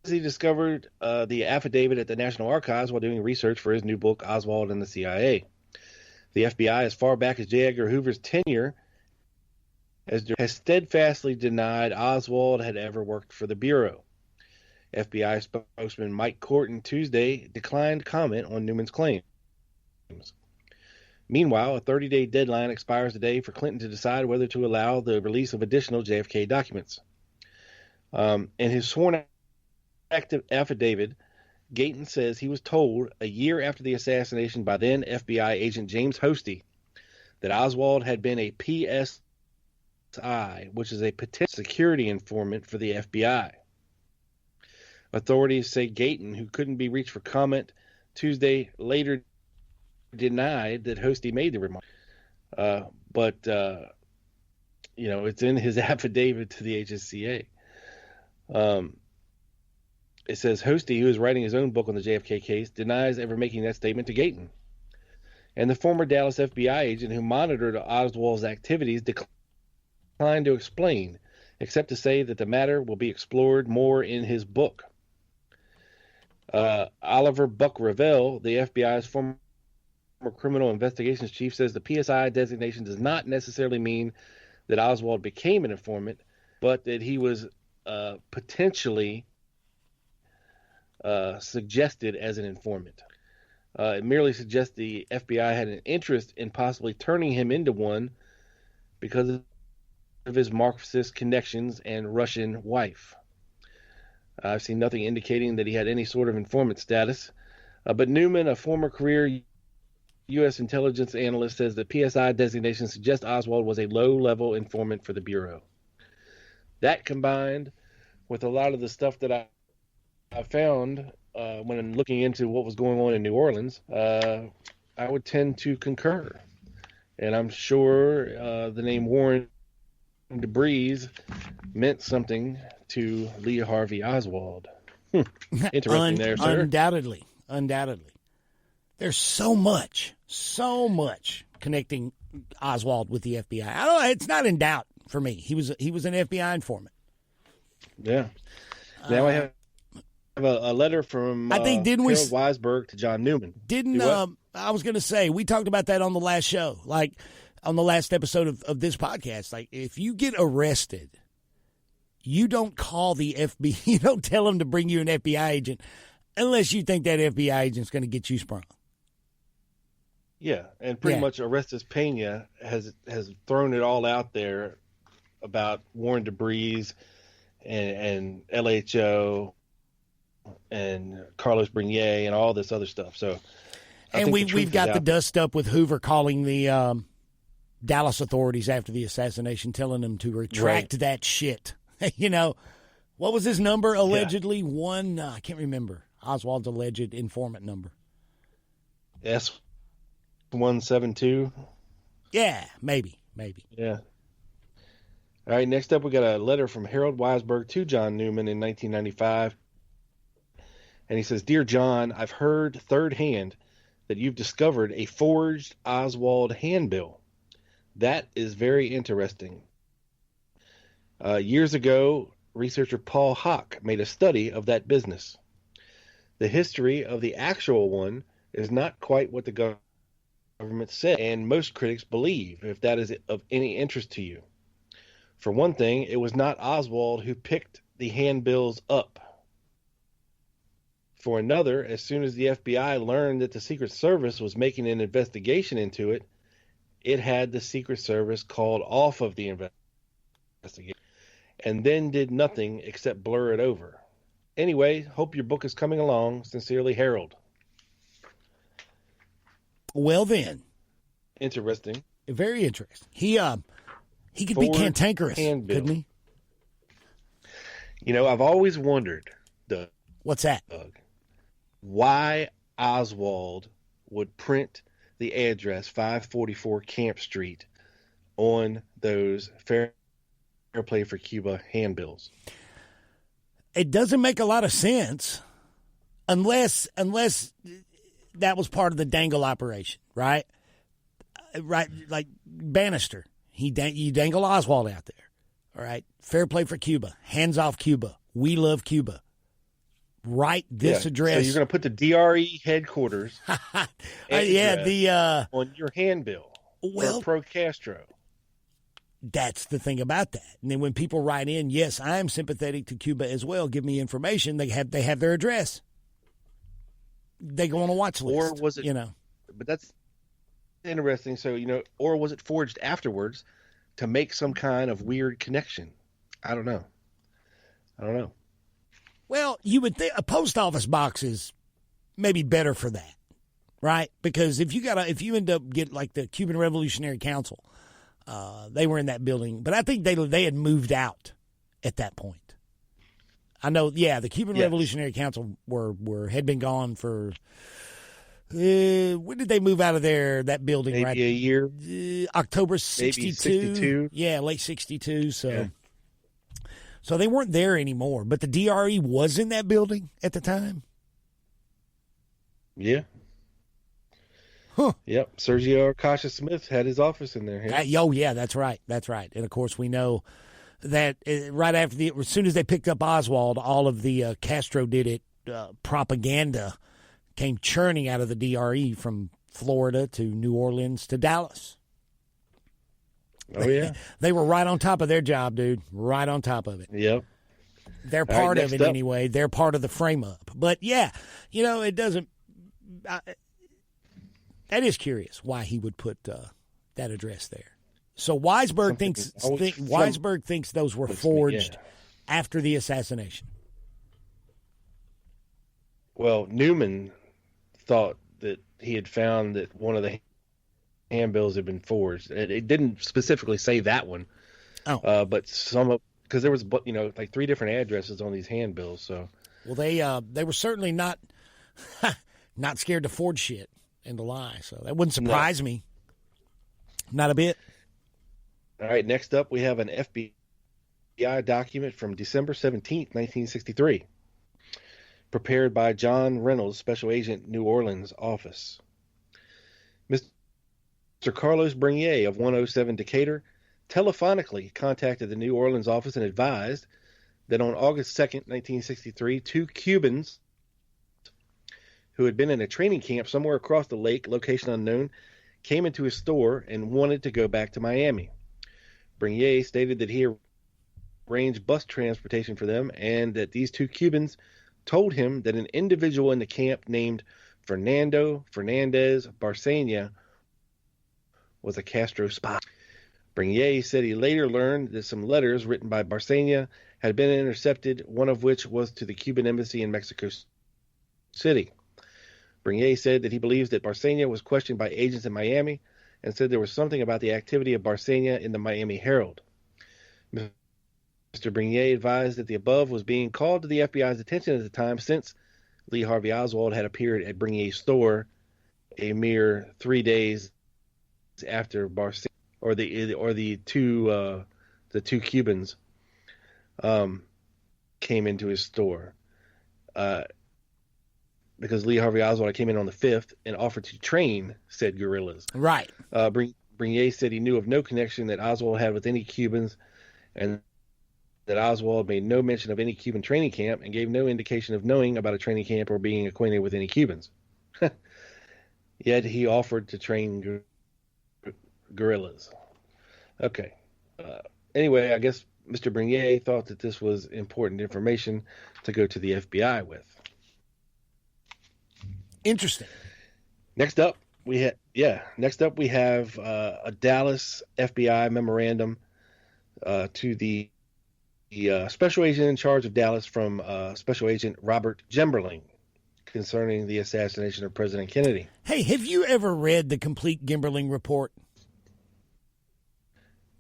he discovered the affidavit at the National Archives while doing research for his new book, Oswald and the CIA. The FBI, as far back as J. Edgar Hoover's tenure, has steadfastly denied Oswald had ever worked for the Bureau. FBI spokesman Mike Corton Tuesday declined comment on Newman's claims. Meanwhile, a 30-day deadline expires today for Clinton to decide whether to allow the release of additional JFK documents. In his sworn affidavit, Gayton says he was told a year after the assassination by then FBI agent James Hosty that Oswald had been a PSI, which is a potential security informant for the FBI. Authorities say Gayton, who couldn't be reached for comment Tuesday, later denied that Hosty made the remark. But it's in his affidavit to the HSCA. It says Hosty, who is writing his own book on the JFK case, denies ever making that statement to Gayton. And the former Dallas FBI agent who monitored Oswald's activities declined to explain, except to say that the matter will be explored more in his book. Oliver Buck Revelle, the FBI's former criminal investigations chief, says the PSI designation does not necessarily mean that Oswald became an informant, but that he was potentially suggested as an informant. It merely suggests the FBI had an interest in possibly turning him into one because of his Marxist connections and Russian wife. I've seen nothing indicating that he had any sort of informant status. But Newman, a former career U.S. intelligence analyst, says the PSI designation suggests Oswald was a low-level informant for the Bureau. That combined with a lot of the stuff that I found when looking into what was going on in New Orleans, I would tend to concur. And I'm sure the name Warren DeBreeze meant something to Lee Harvey Oswald. Interesting there, sir. Undoubtedly. There's so much connecting Oswald with the FBI. I don't know, it's not in doubt for me. He was an FBI informant. Yeah. Now I have a letter from I think didn't Harold Weisberg to John Newman. Didn't I was going to say, we talked about that on the last show, like on the last episode of this podcast. Like, if you get arrested, you don't call the FBI, you don't tell them to bring you an FBI agent unless you think that FBI agent's going to get you sprung. Yeah, and pretty much Orestes Pena has thrown it all out there about Warren DeBreeze and LHO and Carlos Bernier and all this other stuff. So, and we've got the dust up with Hoover calling the Dallas authorities after the assassination, telling them to retract that shit. You know, what was his number allegedly? I can't remember. Oswald's alleged informant number. S172. Yeah, maybe. Yeah. All right, next up we got a letter from Harold Weisberg to John Newman in 1995. And he says, "Dear John, I've heard third hand that you've discovered a forged Oswald handbill. That is very interesting. Years ago, researcher Paul Hock made a study of that business. The history of the actual one is not quite what the government said, and most critics believe, if that is of any interest to you. For one thing, it was not Oswald who picked the handbills up. For another, as soon as the FBI learned that the Secret Service was making an investigation into it, it had the Secret Service called off of the investigation and then did nothing except blur it over. Anyway, hope your book is coming along. Sincerely, Harold." Well then. Interesting. Very interesting. He could be cantankerous, couldn't he? You know, I've always wondered, Doug. What's that? Why Oswald would print the address 544 Camp Street on those Fair Play for Cuba handbills. It doesn't make a lot of sense unless that was part of the dangle operation, right? Right, like Bannister. You dangle Oswald out there, all right? Fair play for Cuba. Hands off Cuba. We love Cuba. Write this address. So you're going to put the DRE headquarters on your handbill for pro-Castro. That's the thing about that. And then when people write in, yes, I am sympathetic to Cuba as well, give me information, they have their address. They go on a watch list. Or was it, but that's interesting. So, or was it forged afterwards to make some kind of weird connection? I don't know. Well, you would think a post office box is maybe better for that, right? Because if you end up get like the Cuban Revolutionary Council, they were in that building, but I think they had moved out at that point. I know, the Cuban Revolutionary Council had been gone for. When did they move out of that building? Maybe right? A year. October 62. Maybe 62. Yeah, late 62. So they weren't there anymore. But the DRE was in that building at the time. Yeah. Huh. Yep. Sergio Arcacha Smith had his office in there. Yeah. That's right. And of course, we know that right after as soon as they picked up Oswald, all of the Castro did it propaganda came churning out of the DRE from Florida to New Orleans to Dallas. Oh, yeah. They were right on top of their job, dude. Right on top of it. Yep. They're part of it anyway. They're part of the frame-up. But, it doesn't that is curious why he would put that address there. So Weisberg thinks those were forged after the assassination. Well, Newman thought that he had found that one of the handbills had been forged. It didn't specifically say that one. Oh. But because there was, like 3 different addresses on these handbills. So. Well, they were certainly not scared to forge shit and to lie. So that wouldn't surprise me. Not a bit. All right. Next up, we have an FBI document from December 17th, 1963. Prepared by John Reynolds, Special Agent, New Orleans office. Mr. Carlos Bernier of 107 Decatur telephonically contacted the New Orleans office and advised that on August 2nd, 1963, two Cubans who had been in a training camp somewhere across the lake, location unknown, came into his store and wanted to go back to Miami. Bernier stated that he arranged bus transportation for them and that these two Cubans told him that an individual in the camp named Fernando Fernandez Barcena was a Castro spy. Bernier said he later learned that some letters written by Barcena had been intercepted, one of which was to the Cuban embassy in Mexico City. Bernier said that he believes that Barcena was questioned by agents in Miami and said there was something about the activity of Barcena in the Miami Herald. Mr. Bernier advised that the above was being called to the FBI's attention at the time since Lee Harvey Oswald had appeared at Bernier's store a mere 3 days after Barcena or the two Cubans came into his store. Because Lee Harvey Oswald came in on the 5th and offered to train said guerrillas. Right. Bernier said he knew of no connection that Oswald had with any Cubans and that Oswald made no mention of any Cuban training camp and gave no indication of knowing about a training camp or being acquainted with any Cubans. Yet he offered to train guerrillas. Okay. Anyway, I guess Mr. Bernier thought that this was important information to go to the FBI with. Interesting. Next up, we have a Dallas FBI memorandum to the special agent in charge of Dallas from Special Agent Robert Gemberling concerning the assassination of President Kennedy. Hey, have you ever read the complete Gemberling report?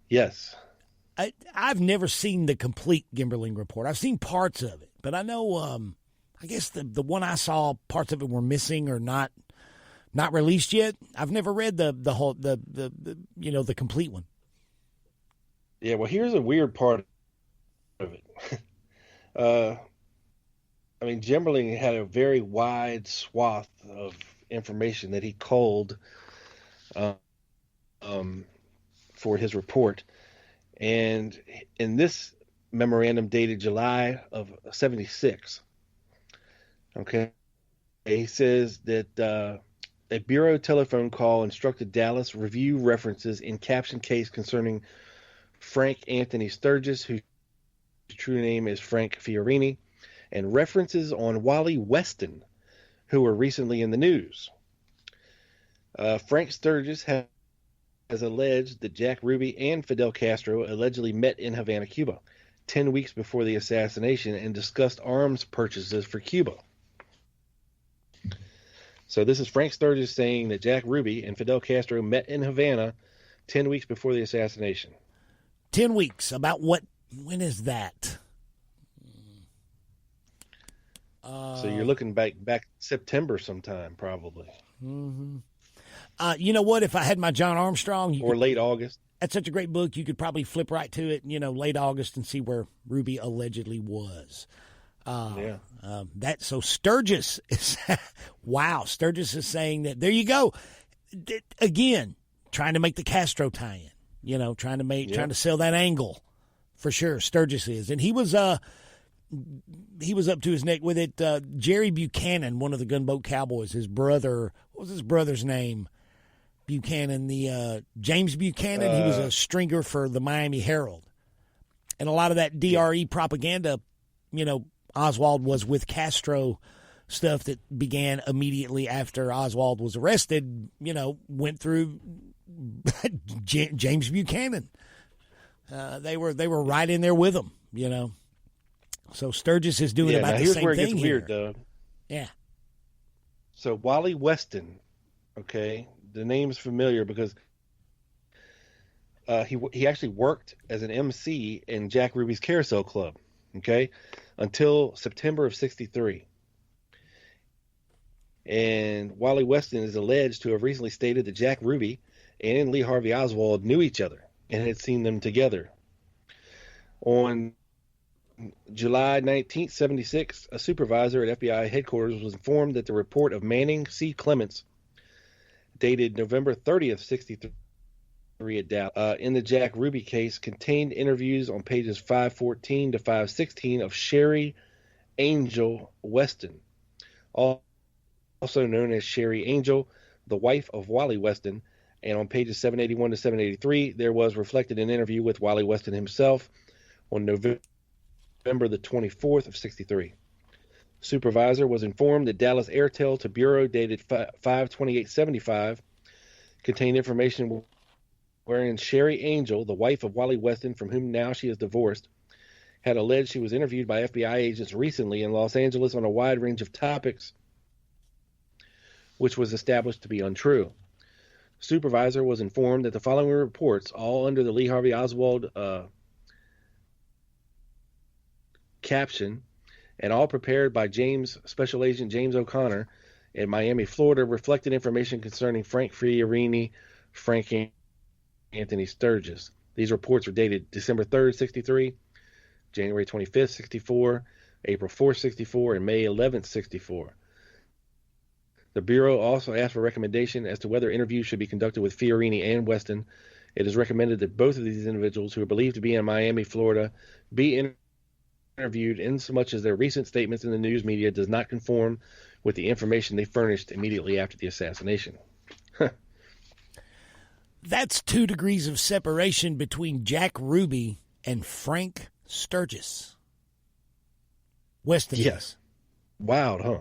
Yes. I've never seen the complete Gemberling report. I've seen parts of it, but I know I guess the one I saw, parts of it were missing or not released yet. I've never read the whole the complete one. Yeah, well, here's a weird part of it. I mean, Gemberling had a very wide swath of information that he culled for his report, and in this memorandum dated July of '76. Okay. He says that a bureau telephone call instructed Dallas review references in caption case concerning Frank Anthony Sturgis, whose true name is Frank Fiorini, and references on Wally Weston, who were recently in the news. Frank Sturgis has alleged that Jack Ruby and Fidel Castro allegedly met in Havana, Cuba, 10 weeks before the assassination and discussed arms purchases for Cuba. So this is Frank Sturgis saying that Jack Ruby and Fidel Castro met in Havana 10 weeks before the assassination. 10 weeks. About what? When is that? So you're looking back September sometime, probably. Mm-hmm. You know what? If I had my John Armstrong. Or late August. That's such a great book. You could probably flip right to it, late August and see where Ruby allegedly was. So Sturgis is wow. Sturgis is saying that. There you go. Again, trying to make the Castro tie-in. Trying to sell that angle for sure. Sturgis is, and he was up to his neck with it. Jerry Buchanan, one of the Gunboat Cowboys, his brother. What was his brother's name? Buchanan, the James Buchanan. He was a stringer for the Miami Herald, and a lot of that DRE propaganda. Oswald was with Castro stuff that began immediately after Oswald was arrested, went through James Buchanan. They were right in there with him, So Sturgis is doing about the same thing. Here's where it gets weird, though. Yeah. So Wally Weston, okay, the name's familiar because he actually worked as an MC in Jack Ruby's Carousel Club, okay, until September of '63. And Wally Weston is alleged to have recently stated that Jack Ruby and Lee Harvey Oswald knew each other and had seen them together. On July 19, 1976, a supervisor at FBI headquarters was informed that the report of Manning C. Clements, dated November 30th, 1963, at Dallas. In the Jack Ruby case, contained interviews on pages 514 to 516 of Sherry Angel Weston, also known as Sherry Angel, the wife of Wally Weston. And on pages 781 to 783, there was reflected an interview with Wally Weston himself on November the 24th of 63. Supervisor was informed that Dallas Airtel to Bureau dated 5/28/75 contained information wherein Sherry Angel, the wife of Wally Weston, from whom now she is divorced, had alleged she was interviewed by FBI agents recently in Los Angeles on a wide range of topics, which was established to be untrue. Supervisor was informed that the following reports, all under the Lee Harvey Oswald caption, and all prepared by Special Agent James O'Connor in Miami, Florida, reflected information concerning Frank Fiorini, Frank Anthony Sturgis. These reports were dated December 3rd, 63, January 25th, 64, April 4th, 64, and May 11th, 64. The Bureau also asked for recommendation as to whether interviews should be conducted with Fiorini and Weston. It is recommended that both of these individuals, who are believed to be in Miami, Florida, be interviewed insomuch as their recent statements in the news media does not conform with the information they furnished immediately after the assassination. That's 2 degrees of separation between Jack Ruby and Frank Sturgis. Weston. Yes. Wild, huh?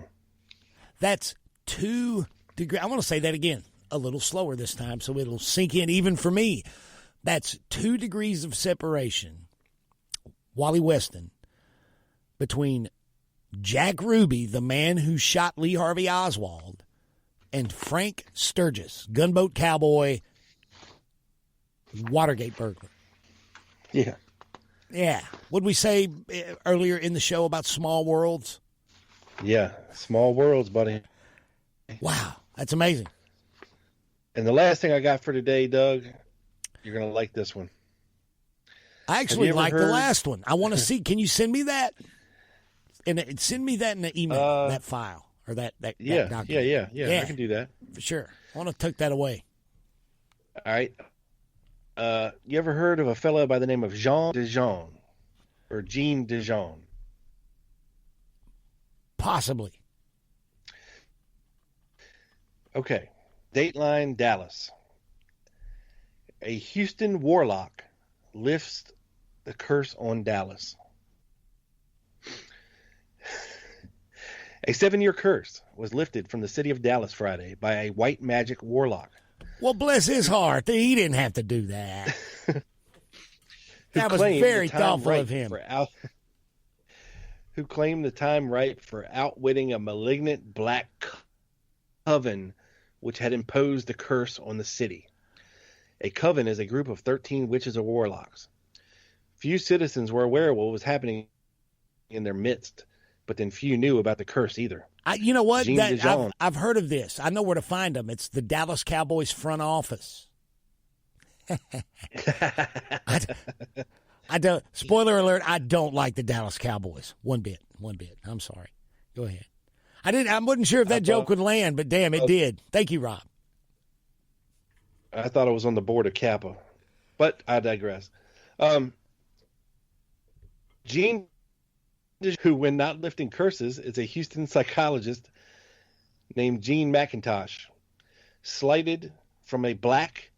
That's 2 degrees. I want to say that again, a little slower this time, so it'll sink in even for me. That's 2 degrees of separation, Wally Weston, between Jack Ruby, the man who shot Lee Harvey Oswald, and Frank Sturgis, gunboat cowboy, Watergate burglar. Yeah. Yeah. What'd we say earlier in the show about small worlds? Yeah. Small worlds, buddy. Wow. That's amazing. And the last thing I got for today, Doug, you're going to like this one. I actually like the last one. I want to see. Can you send me that? And send me that in the email, that file, or that document. Yeah. I can do that. For sure. I want to tuck that away. All right. You ever heard of a fellow by the name of Jean Dijon or Jean Dijon? Possibly. Okay. Dateline Dallas. A Houston warlock lifts the curse on Dallas. A 7-year curse was lifted from the city of Dallas Friday by a white magic warlock. Well, bless his heart. He didn't have to do that. That was very thoughtful of him. Who claimed the time ripe for outwitting a malignant black coven which had imposed the curse on the city. A coven is a group of 13 witches or warlocks. Few citizens were aware of what was happening in their midst, but then few knew about the curse either. You know what? I've heard of this. I know where to find them. It's the Dallas Cowboys front office. I don't. Spoiler alert! I don't like the Dallas Cowboys one bit. I'm sorry. Go ahead. I wasn't sure if that joke would land, but damn, it did. Thank you, Rob. I thought it was on the board of Kappa, but I digress. Gene, who, when not lifting curses, is a Houston psychologist named Gene McIntosh, slighted from a black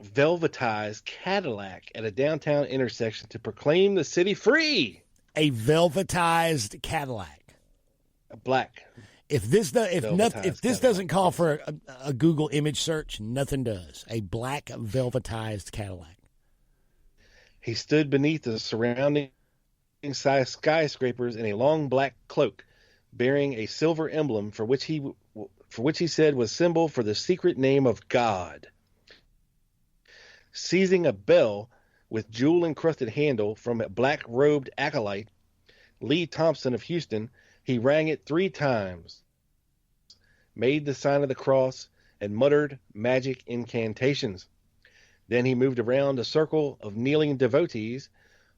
velvetized Cadillac at a downtown intersection to proclaim the city free. A velvetized Cadillac. A black. If this doesn't call for a Google image search, nothing does. A black velvetized Cadillac. He stood beneath the surrounding skyscrapers in a long black cloak, bearing a silver emblem for which he said was symbol for the secret name of God. Seizing a bell with jewel-encrusted handle from a black-robed acolyte, Lee Thompson of Houston, he rang it 3 times, made the sign of the cross, and muttered magic incantations. Then he moved around a circle of kneeling devotees,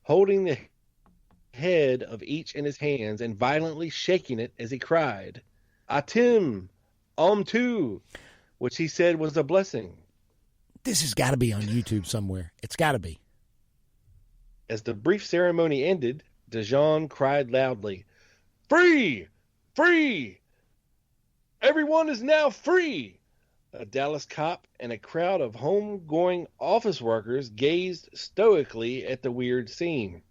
holding the head of each in his hands and violently shaking it as he cried, Atim, Om Tu, which he said was a blessing. This has got to be on YouTube somewhere. It's got to be. As the brief ceremony ended, DeJean cried loudly, "Free! Free! Everyone is now free!" A Dallas cop and a crowd of homegoing office workers gazed stoically at the weird scene.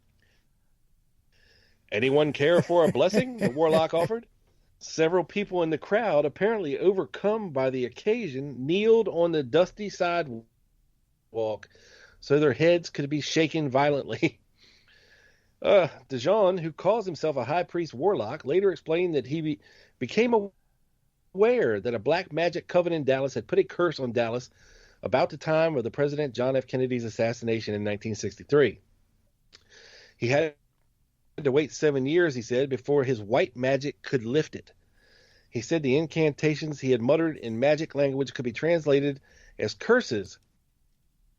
"Anyone care for a blessing?" the warlock offered. Several people in the crowd, apparently overcome by the occasion, kneeled on the dusty sidewalk so their heads could be shaken violently. DeJean, who calls himself a high priest warlock, later explained that he became aware that a black magic coven in Dallas had put a curse on Dallas about the time of the President John F. Kennedy's assassination in 1963. He had to wait 7 years, he said, before his white magic could lift it. He said the incantations he had muttered in magic language could be translated as curses,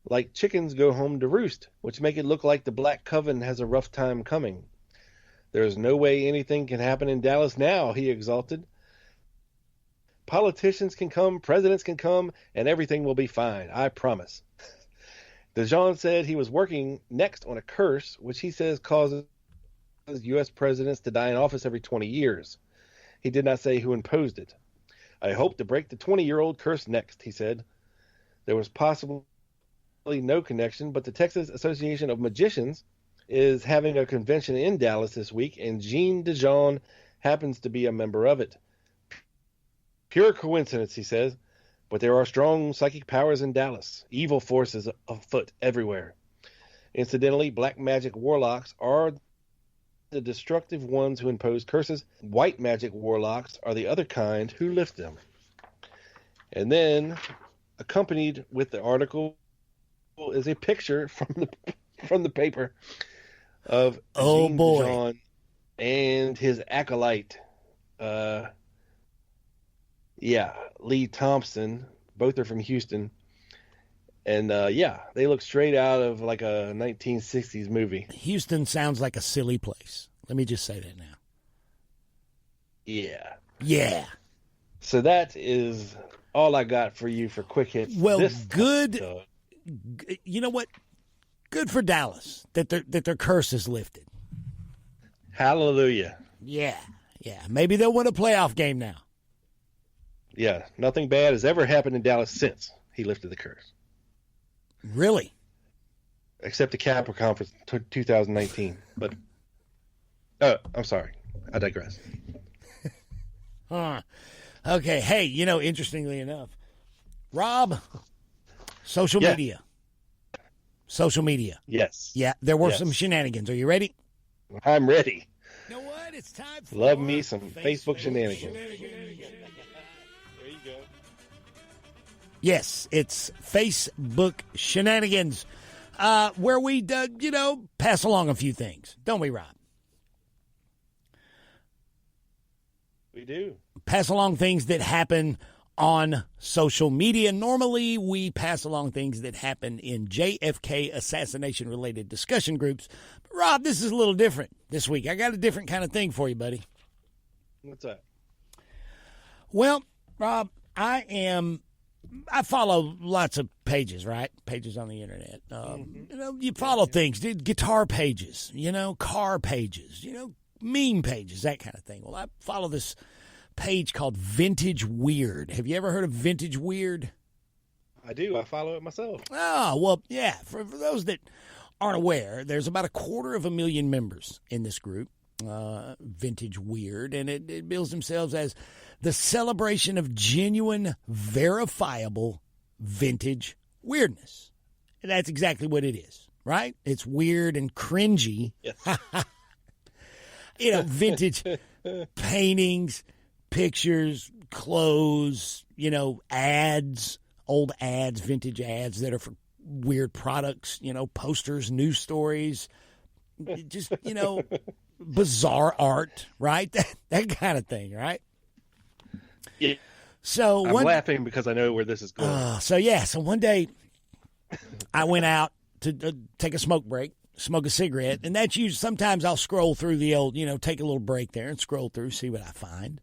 like chickens go home to roost, which make it look like the Black Coven has a rough time coming. "There is no way anything can happen in Dallas now," he exulted. "Politicians can come, presidents can come, and everything will be fine, I promise." DeJean said he was working next on a curse, which he says causes U.S. presidents to die in office every 20 years. He did not say who imposed it. "I hope to break the 20-year-old curse next," he said. There was possibly no connection, but the Texas Association of Magicians is having a convention in Dallas this week, and Jean DeJean happens to be a member of it. "Pure coincidence," he says, "but there are strong psychic powers in Dallas, evil forces afoot everywhere. Incidentally, black magic warlocks are the destructive ones who impose curses. White magic warlocks are the other kind who lift them." And then, accompanied with the article, is a picture from the paper of Jean DeJean and his acolyte, Lee Thompson. Both are from Houston. And, they look straight out of like a 1960s movie. Houston sounds like a silly place. Let me just say that now. Yeah. Yeah. So that is all I got for you for quick hits. Well, good. You know what? Good for Dallas that their curse is lifted. Hallelujah. Yeah. Maybe they'll win a playoff game now. Yeah, nothing bad has ever happened in Dallas since he lifted the curse. Really? Except the Capra Conference 2019. But, I'm sorry. I digress. Okay. Hey, interestingly enough, Rob, social media. Social media. Yes. Yeah, there were some shenanigans. Are you ready? I'm ready. You know what? It's time for Love me some Facebook shenanigans. There you go. Yes, it's Facebook shenanigans, where we, pass along a few things. Don't we, Rob? We do. Pass along things that happen on social media. Normally, we pass along things that happen in JFK assassination-related discussion groups. But, Rob, this is a little different this week. I got a different kind of thing for you, buddy. What's that? Well, Rob, I follow lots of pages, right? Pages on the internet. You follow things, guitar pages, car pages, meme pages, that kind of thing. Well, I follow this page called Vintage Weird. Have you ever heard of Vintage Weird? I do. I follow it myself. Oh, well, yeah. For those that aren't aware, there's about 250,000 members in this group, Vintage Weird, and it bills themselves as the celebration of genuine, verifiable vintage weirdness. And that's exactly what it is, right? It's weird and cringy. Yes. Vintage paintings, pictures, clothes, ads, old ads, vintage ads that are for weird products, posters, news stories, just, bizarre art, right? That kind of thing, right? Yeah. So I'm laughing because I know where this is going. So one day I went out to take a smoke break, smoke a cigarette, and that's usually, sometimes I'll scroll through the old, take a little break there and scroll through, see what I find.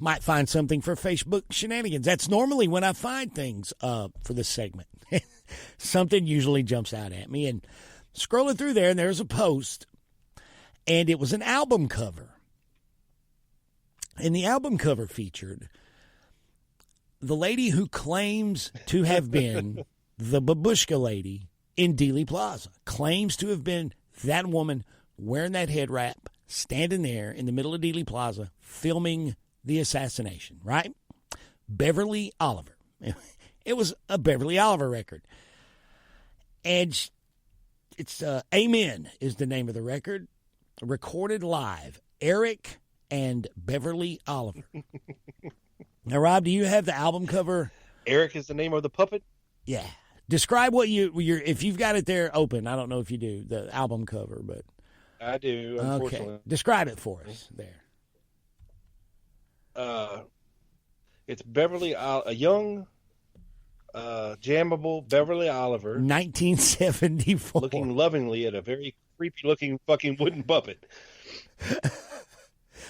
might find something for Facebook shenanigans. That's normally when I find things for this segment. Something usually jumps out at me, and scrolling through there, and there's a post, and it was an album cover. And the album cover featured the lady who claims to have been the babushka lady in Dealey Plaza. Claims to have been that woman wearing that head wrap, standing there in the middle of Dealey Plaza, filming the assassination, right? Beverly Oliver. It was a Beverly Oliver record. And it's Amen is the name of the record. Recorded live. Eric and Beverly Oliver. Now, Rob, do you have the album cover? Eric is the name of the puppet? Yeah. Describe what you're, if you've got it there open. I don't know if you do, the album cover, but. I do, unfortunately. Okay. Describe it for us there. It's a young, jammable Beverly Oliver. 1974. Looking lovingly at a very creepy-looking fucking wooden puppet.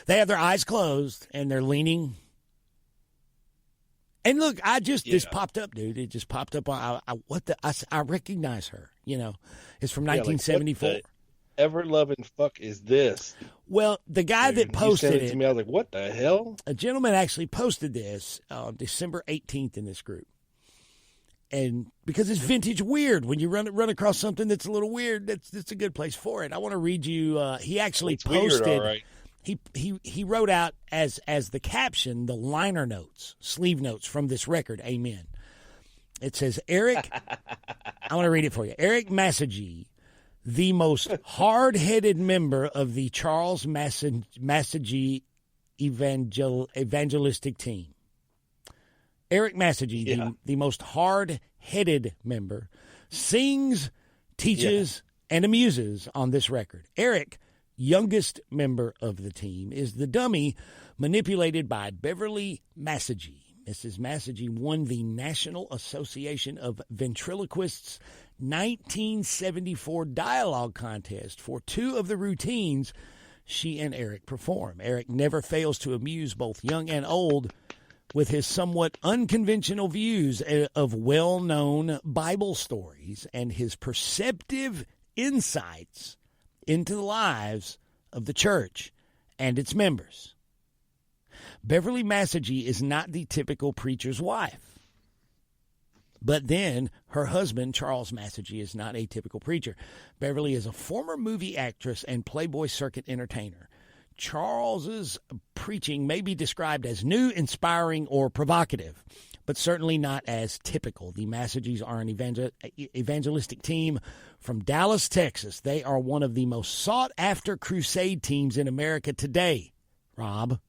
They have their eyes closed, and they're leaning. And look, this popped up, dude. It just popped up. I recognize her, It's from 1974. Like, ever-loving fuck is this? Well, the guy that posted it to me, I was like, what the hell? A gentleman actually posted this on December 18th in this group. And because it's vintage weird, when you run across something that's a little weird, that's a good place for it. I want to read you. He actually posted. Weird, all right. He wrote out as the caption the liner notes, sleeve notes from this record. Amen. It says, Eric. I want to read it for you. Eric Massagee, the most hard-headed member of the Charles Massagee evangelistic team. Eric Massagee, the most hard-headed member, sings, teaches, and amuses on this record. Eric, youngest member of the team, is the dummy manipulated by Beverly Massagee. Mrs. Massagee won the National Association of Ventriloquists 1974 dialogue contest for two of the routines she and Eric perform. Eric never fails to amuse both young and old with his somewhat unconventional views of well-known Bible stories and his perceptive insights into the lives of the church and its members. Beverly Massagee is not the typical preacher's wife. But then her husband, Charles Massagee, is not a typical preacher. Beverly is a former movie actress and Playboy circuit entertainer. Charles's preaching may be described as new, inspiring, or provocative, but certainly not as typical. The Massagees are an evangelistic team from Dallas, Texas. They are one of the most sought-after crusade teams in America today, Rob.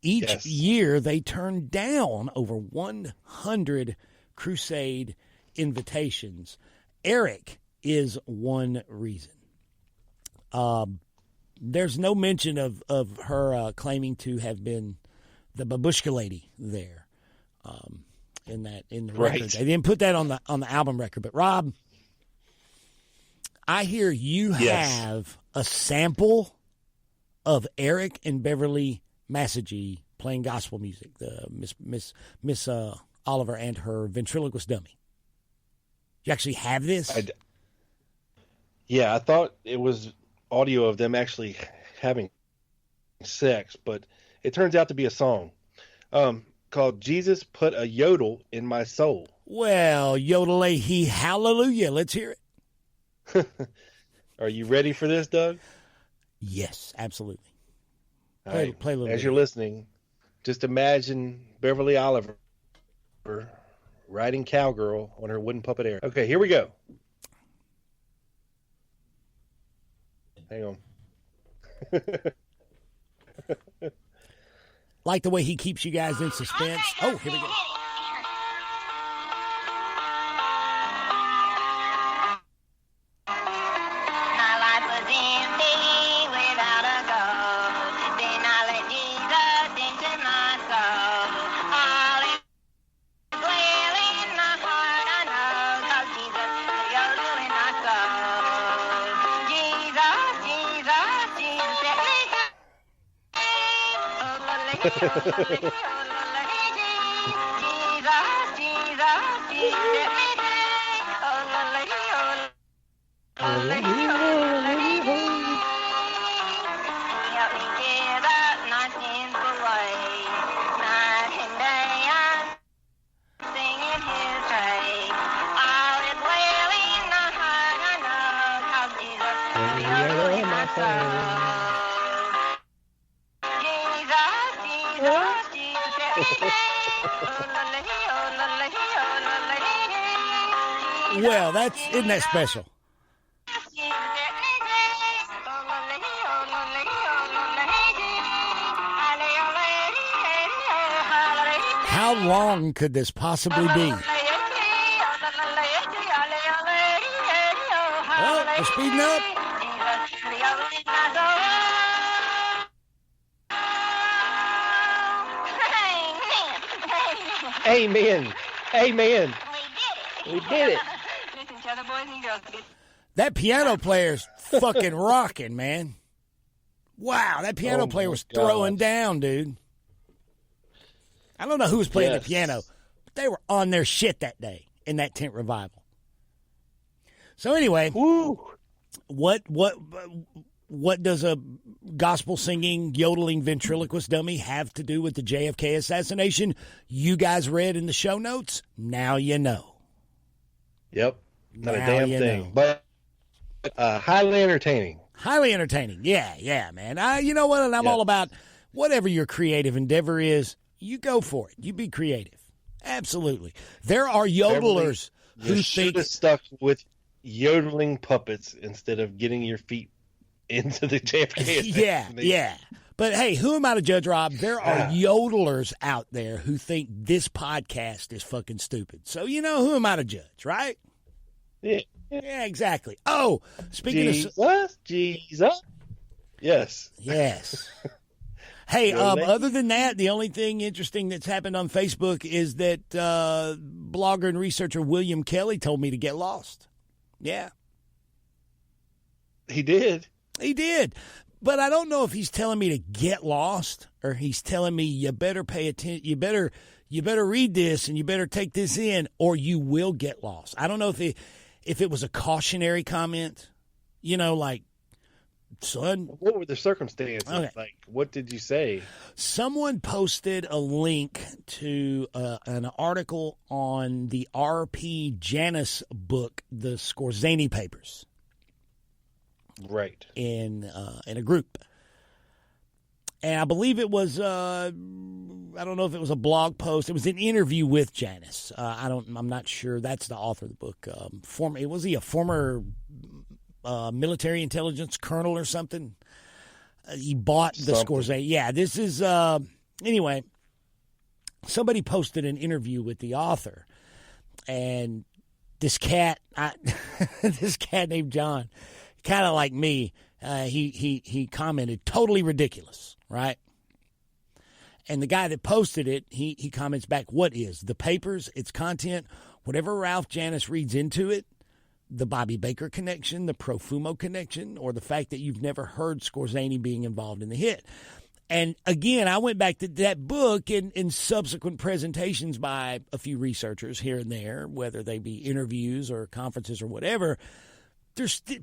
Each year, they turn down over 100 crusade invitations. Eric is one reason. There's no mention of her claiming to have been the babushka lady there in the record. They didn't put that on the album record. But Rob, I hear you have a sample of Eric and Beverly Massagee playing gospel music. The Miss Oliver and her ventriloquist dummy. You actually have this? I thought it was audio of them actually having sex, but it turns out to be a song called Jesus Put a Yodel in My Soul. Well, yodel-a-hee, hallelujah. Let's hear it. Are you ready for this, Doug? Yes, absolutely. Play a little bit. As you're listening, just imagine Beverly Oliver riding cowgirl on her wooden puppet Eric. Okay, here we go. Hang on. Like the way he keeps you guys in suspense. Oh, here we go. Well, isn't that special? How long could this possibly be? Oh, we're speeding up. Amen. Amen. We did it. That piano player's fucking rocking, man. Wow, that piano player was throwing down, dude. I don't know who was playing the piano, but they were on their shit that day in that tent revival. So anyway, what does a gospel singing, yodeling ventriloquist dummy have to do with the JFK assassination? You guys read in the show notes. Now you know. Yep, not a damn thing, but highly entertaining. Highly entertaining. Yeah, man. You know what? And I'm all about whatever your creative endeavor is. You go for it. You be creative. Absolutely. There are yodelers who think stuck with yodeling puppets instead of getting your feet into the JFK. Yeah. But hey, who am I to judge, Rob? There are yodelers out there who think this podcast is fucking stupid. So, who am I to judge, right? Yeah, exactly. Oh, speaking of Jesus. Yes. Hey, other than that, the only thing interesting that's happened on Facebook is that blogger and researcher William Kelly told me to get lost. Yeah. He did. But I don't know if he's telling me to get lost or he's telling me you better pay attention, you better read this and you better take this in or you will get lost. I don't know if it was a cautionary comment, like, son. What were the circumstances? Okay. Like, what did you say? Someone posted a link to an article on the R.P. Janus book, The Scorzani Papers. Right. In a group. And I believe it was, I don't know if it was a blog post. It was an interview with Janus. I'm not sure. That's the author of the book. Was he a former military intelligence colonel or something? He bought the Scorzani. Yeah, this is, anyway, somebody posted an interview with the author. And this cat named John, kind of like me, he commented, totally ridiculous, right? And the guy that posted it, he comments back, what is? The papers, its content, whatever Ralph Janus reads into it, the Bobby Baker connection, the Profumo connection, or the fact that you've never heard Scorzani being involved in the hit. And again, I went back to that book in subsequent presentations by a few researchers here and there, whether they be interviews or conferences or whatever.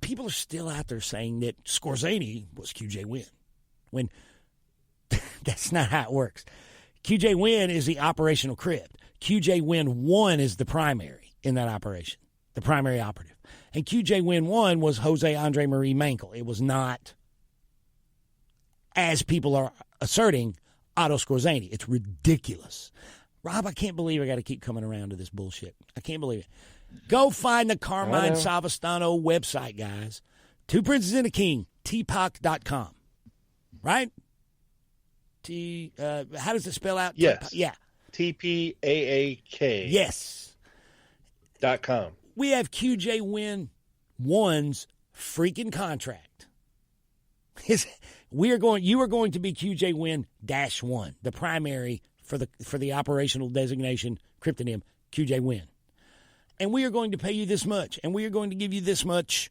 People are still out there saying that Scorzani was QJ Win, when that's not how it works. QJ Win is the operational crypt. QJ Win 1 is the primary in that operation, the primary operative. And QJ Win 1 was Jose Andre Marie Mankel. It was not, as people are asserting, Otto Scorzani. It's ridiculous. Rob, I can't believe I got to keep coming around to this bullshit. I can't believe it. Go find the Carmine Savastano website, guys. Two Princes and a King, tpac.com. Right? How does it spell out? Yes. Yeah. TPAAK. Yes. .com. We have QJ Win 1's freaking contract. You are going to be QJ Win -1, the primary for the operational designation cryptonym QJ Win. And we are going to pay you this much, and we are going to give you this much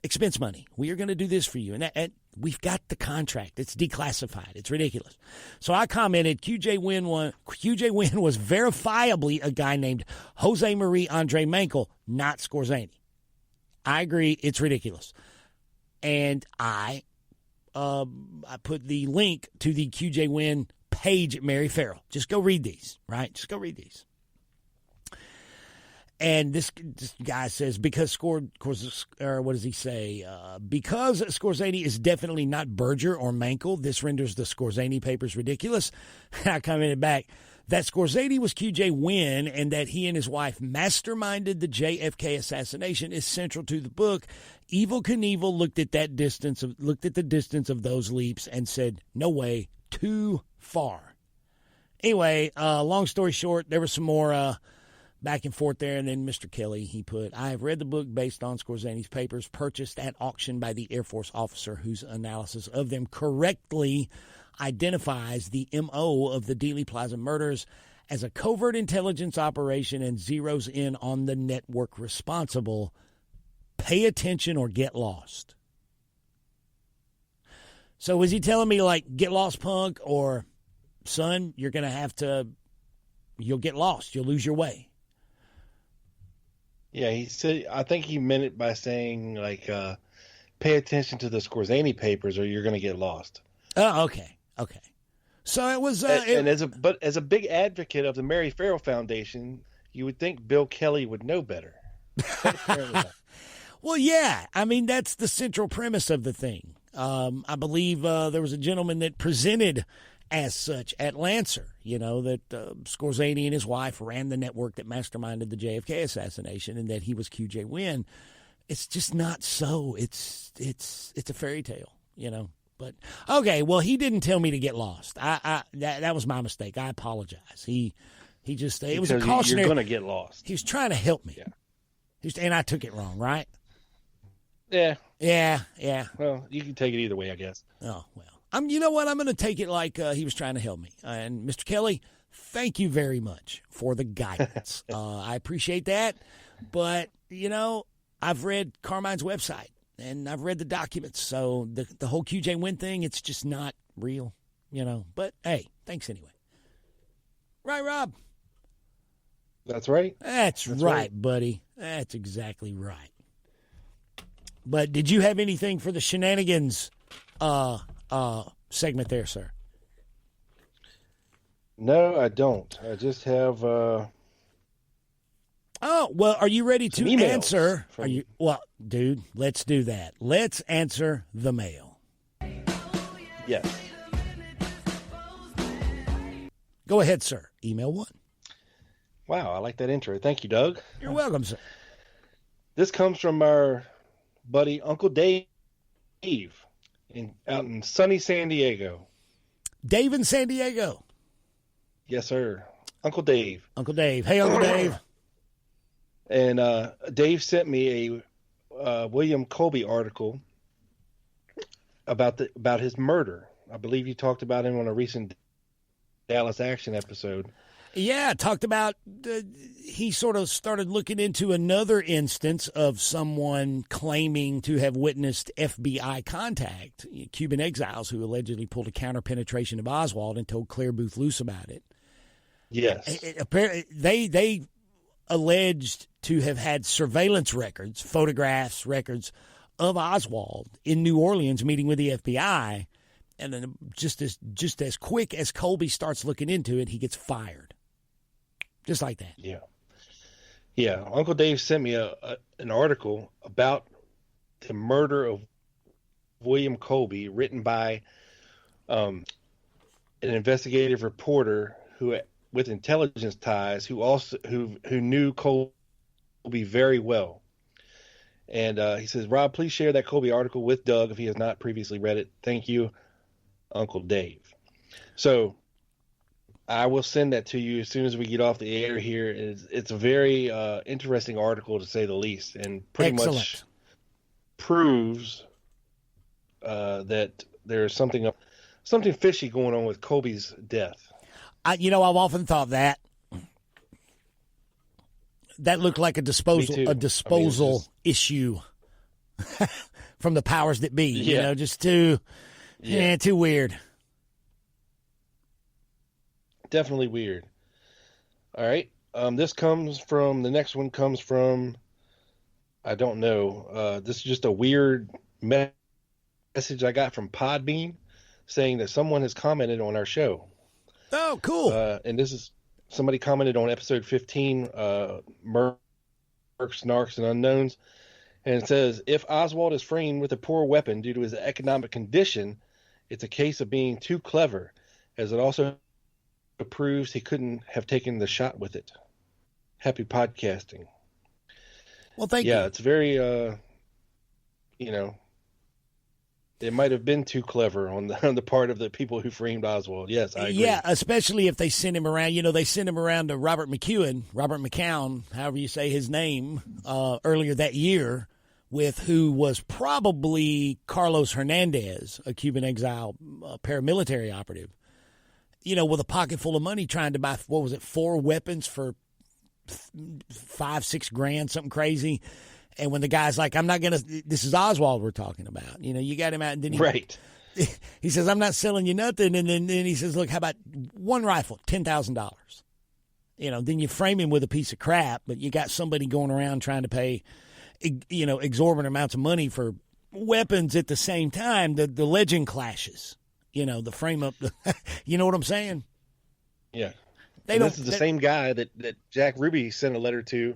expense money. We are going to do this for you. And we've got the contract. It's declassified. It's ridiculous. So I commented, QJ Wynn was verifiably a guy named Jose Marie Andre Mankel, not Scorzani. I agree. It's ridiculous. And I put the link to the QJ Wynn page at Mary Farrell. Just go read these, right? Just go read these. And this guy says, because what does he say? Because Scorzani is definitely not Berger or Mankel, this renders the Scorzani papers ridiculous. I commented back that Scorzani was QJ Wynn and that he and his wife masterminded the JFK assassination is central to the book. Evel Knievel looked at the distance of those leaps and said, no way, too far. Anyway, long story short, there was some more back and forth there, and then Mr. Kelly, he put, I have read the book based on Scorzani's papers purchased at auction by the Air Force officer whose analysis of them correctly identifies the M.O. of the Dealey Plaza murders as a covert intelligence operation and zeroes in on the network responsible. Pay attention or get lost. So is he telling me, like, get lost, punk, or, son, you'll get lost. You'll lose your way. Yeah, he said. I think he meant it by saying, like, pay attention to the Scorzani papers, or you're going to get lost. Oh, okay. So it was. And as a big advocate of the Mary Farrell Foundation, you would think Bill Kelly would know better. Well, yeah. I mean, that's the central premise of the thing. I believe there was a gentleman that presented as such at Lancer, that Scorzani and his wife ran the network that masterminded the JFK assassination and that he was QJ Wynn. It's just not so. It's a fairy tale, But, okay, well, he didn't tell me to get lost. That was my mistake. I apologize. It was a cautionary. You're going to get lost. He was trying to help me. Yeah. And I took it wrong, right? Yeah. Yeah. Well, you can take it either way, I guess. Oh, well. You know what? I'm going to take it like he was trying to help me. And Mr. Kelly, thank you very much for the guidance. I appreciate that. But, I've read Carmine's website and I've read the documents. So the whole QJ Wynn thing, it's just not real, But, hey, thanks anyway. Right, Rob? That's right. That's right, buddy. That's exactly right. But did you have anything for the shenanigans segment there, sir? No, I don't. I just have Oh, well, are you ready to answer? Dude, let's do that. Let's answer the mail. Yes. Go ahead, sir. Email 1. Wow, I like that intro. Thank you, Doug. You're welcome, sir. This comes from our buddy Uncle Dave out in sunny San Diego. Dave in San Diego. Yes, sir. Uncle Dave. Uncle Dave. Hey, Uncle Dave. And Dave sent me a William Colby article about his murder. I believe you talked about him on a recent Dallas Action episode. Yeah, talked about he sort of started looking into another instance of someone claiming to have witnessed FBI contact, Cuban exiles who allegedly pulled a counter-penetration of Oswald and told Claire Booth Luce about it. Yes. Apparently, they alleged to have had surveillance records, photographs, records of Oswald in New Orleans meeting with the FBI, and then just as quick as Colby starts looking into it, he gets fired. Just like that. Yeah. Uncle Dave sent me an article about the murder of William Colby, written by an investigative reporter who, with intelligence ties, who knew Colby very well. And he says, Rob, please share that Colby article with Doug if he has not previously read it. Thank you, Uncle Dave. So I will send that to you as soon as we get off the air here. It's a very interesting article, to say the least, and pretty much proves that there's something fishy going on with Colby's death. I've often thought that looked like a disposal issue. from the powers that be. You know, just too weird. Definitely weird. All right. The next one comes from, I don't know. This is just a weird message I got from Podbean saying that someone has commented on our show. Oh, cool. And this is somebody commented on episode 15, Mercs, Narcs, and Unknowns. And it says, if Oswald is framed with a poor weapon due to his economic condition, it's a case of being too clever, as it also proves he couldn't have taken the shot with it. Happy podcasting. Well, thank you. Yeah, it's very, it might have been too clever on the part of the people who framed Oswald. Yes, I agree. Yeah, especially if they send him around. They sent him around to Robert McCown, however you say his name, earlier that year, who was probably Carlos Hernandez, a Cuban Exile paramilitary operative, with a pocket full of money trying to buy, 4 weapons for $5-6 grand, something crazy. And when the guy's like, this is Oswald we're talking about. You got him out, and then he says, I'm not selling you nothing. And then he says, look, how about one rifle, $10,000? Then you frame him with a piece of crap, but you got somebody going around trying to pay, exorbitant amounts of money for weapons at the same time. The legend clashes, the frame up, you know what I'm saying? Yeah. This is the same guy that Jack Ruby sent a letter to.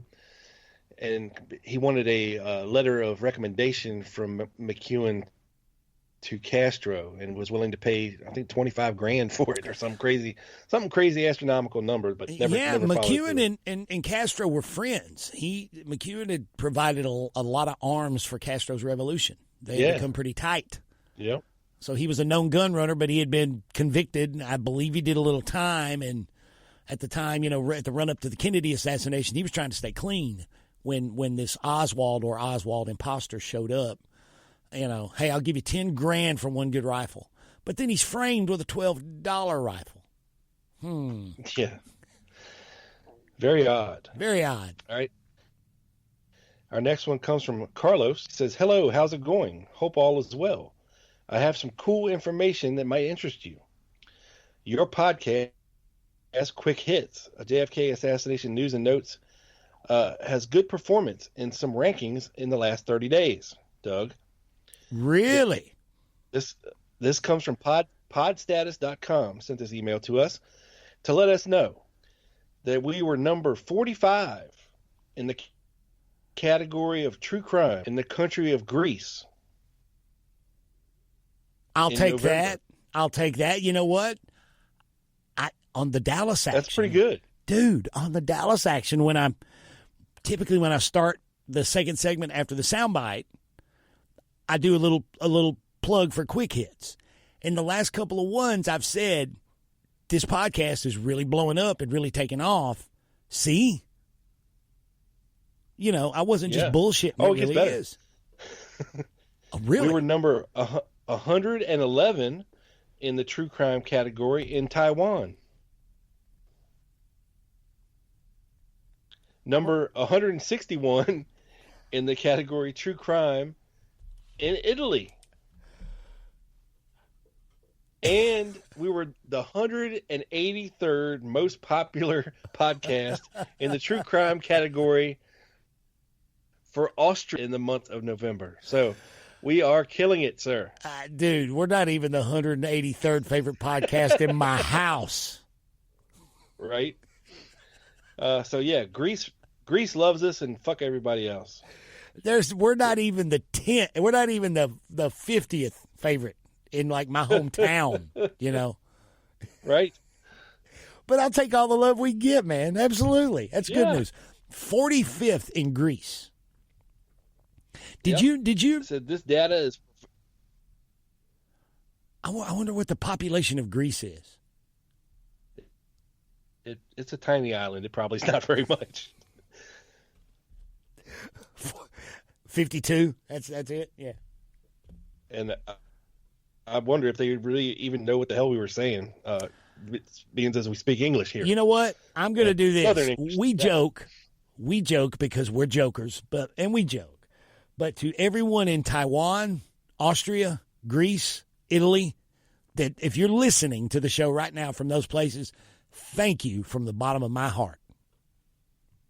And he wanted a letter of recommendation from McEwen to Castro, and was willing to pay, I think, $25 grand for it, or some crazy astronomical number. But never McEwen and Castro were friends. McEwen had provided a lot of arms for Castro's revolution. They had become pretty tight. Yep. So he was a known gun runner, but he had been convicted, and I believe he did a little time. And at the time, at the run up to the Kennedy assassination, he was trying to stay clean. When this Oswald imposter showed up, hey, I'll give you 10 grand for one good rifle. But then he's framed with a $12 rifle. Yeah. Very odd. Very odd. All right. Our next one comes from Carlos. He says, hello, how's it going? Hope all is well. I have some cool information that might interest you. Your podcast, Quick Hits, a JFK Assassination news and notes, has good performance in some rankings in the last 30 days, Doug. Really? This comes from podstatus.com, sent this email to us to let us know that we were number 45 in the category of true crime in the country of Greece. I'll take that. You know what? On the Dallas action. That's pretty good. Dude, on the Dallas action, when I start the second segment after the soundbite, I do a little plug for Quick Hits. In the last couple of ones, I've said this podcast is really blowing up and really taking off. See? I wasn't just bullshitting. Oh, it really better. is. Oh, really? We were number 111 in the true crime category in Taiwan. Number 161 in the category true crime in Italy. And we were the 183rd most popular podcast in the true crime category for Austria in the month of November. So we are killing it, sir. Dude, we're not even the 183rd favorite podcast in my house. Right? So yeah, Greece loves us, and fuck everybody else. We're not even the 10th. We're not even the 50th favorite in like my hometown. Right? But I'll take all the love we get, man. Absolutely, that's good news. 45th in Greece. Did you? So this data is. I wonder what the population of Greece is. It's a tiny island. It probably is not very much. 52. That's it. Yeah. And I wonder if they really even know what the hell we were saying. Being as we speak English here. You know what? I'm going to do this. We joke because we're jokers, and we joke. But to everyone in Taiwan, Austria, Greece, Italy, that if you're listening to the show right now from those places, thank you from the bottom of my heart.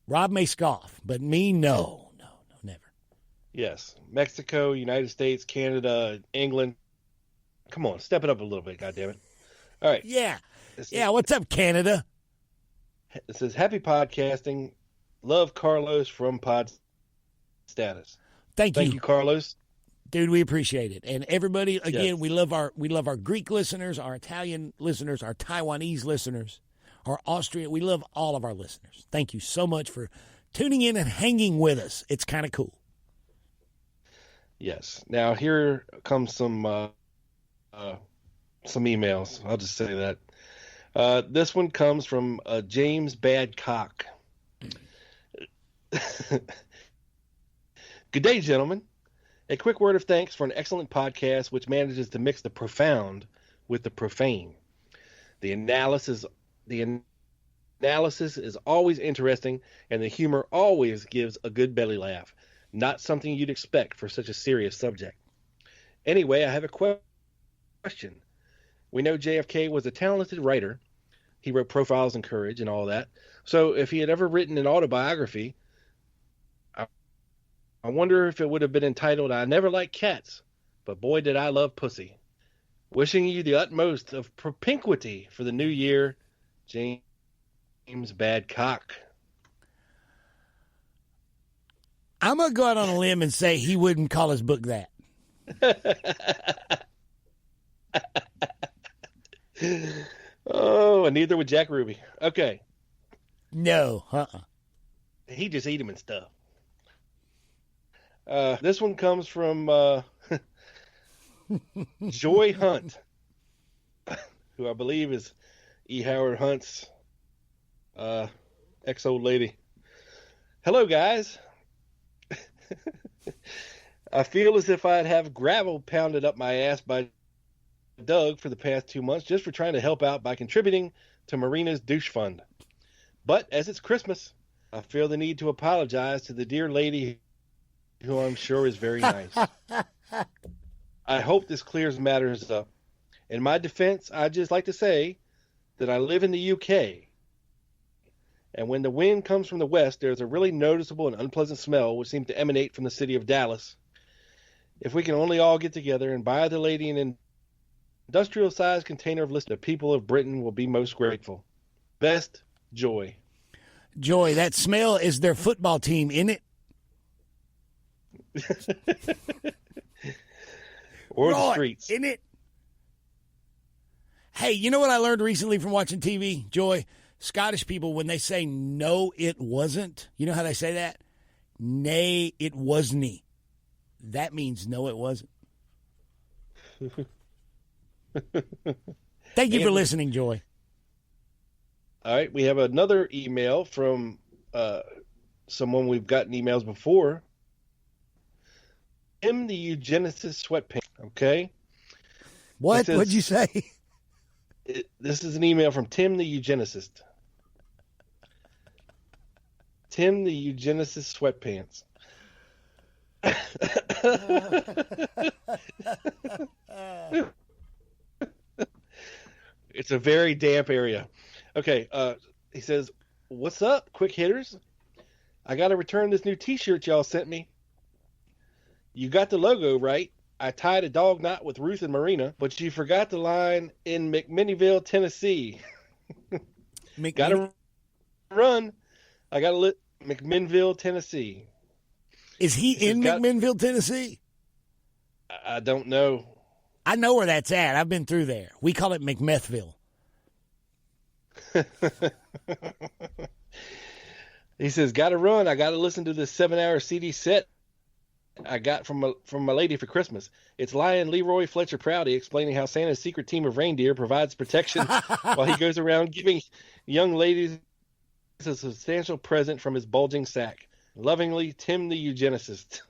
Rob may scoff, but me, no, never. Yes. Mexico, United States, Canada, England. Come on, step it up a little bit, goddammit. All right. Yeah. What's up, Canada? It says, happy podcasting. Love Carlos from Pod Status. Thank you, Carlos. Dude, we appreciate it. And everybody, again, Yes. we love our Greek listeners, our Italian listeners, our Taiwanese listeners, our Austrian. We love all of our listeners. Thank you so much for tuning in and hanging with us. It's kind of cool. Yes. Now here comes some emails. I'll just say that. This one comes from James Badcock. Good day, gentlemen. A quick word of thanks for an excellent podcast which manages to mix the profound with the profane. The analysis is always interesting, and the humor always gives a good belly laugh. Not something you'd expect for such a serious subject. Anyway, I have a question. We know JFK was a talented writer. He wrote Profiles in Courage and all that. So if he had ever written an autobiography, I wonder if it would have been entitled, I Never Liked Cats, but Boy Did I Love Pussy. Wishing you the utmost of propinquity for the new year, James Badcock. I'm going to go out on a limb and say he wouldn't call his book that. Oh, and neither would Jack Ruby. Okay. No, He just eat him and stuff. This one comes from Joy Hunt, who I believe is E. Howard Hunt's ex-old lady. Hello, guys. I feel as if I'd have gravel pounded up my ass by Doug for the past 2 months just for trying to help out by contributing to Marina's douche fund. But as it's Christmas, I feel the need to apologize to the dear lady who I'm sure is very nice. I hope this clears matters up. In my defense, I'd just like to say that I live in the UK, and when the wind comes from the west, there's a really noticeable and unpleasant smell which seems to emanate from the city of Dallas. If we can only all get together and buy the lady an industrial-sized container of liquor, the people of Britain will be most grateful. Best, Joy. Joy, that smell is their football team, isn't it? Or the streets. Isn't it? Hey, you know what I learned recently from watching TV, Joy? Scottish people, when they say, no, it wasn't, you know how they say that? Nay, it wasn't. That means no, it wasn't. Thank you for listening, Joy. All right, we have another email from someone we've gotten emails before. Tim the Eugenicist Sweatpants, okay? What? What'd you say? This is an email from Tim the Eugenicist. Tim the Eugenicist Sweatpants. It's a very damp area. Okay, he says, what's up, quick hitters? I got to return this new t-shirt y'all sent me. You got the logo right. I tied a dog knot with Ruth and Marina, but you forgot the line in McMinnville, Tennessee. Gotta run. I got to McMinnville, Tennessee. Is he in McMinnville, Tennessee? I don't know. I know where that's at. I've been through there. We call it McMethville. He says, gotta run. I got to listen to this 7-hour CD set I got from my lady for Christmas. It's Lion Leroy Fletcher Prouty explaining how Santa's secret team of reindeer provides protection while he goes around giving young ladies a substantial present from his bulging sack. Lovingly, Tim the Eugenicist.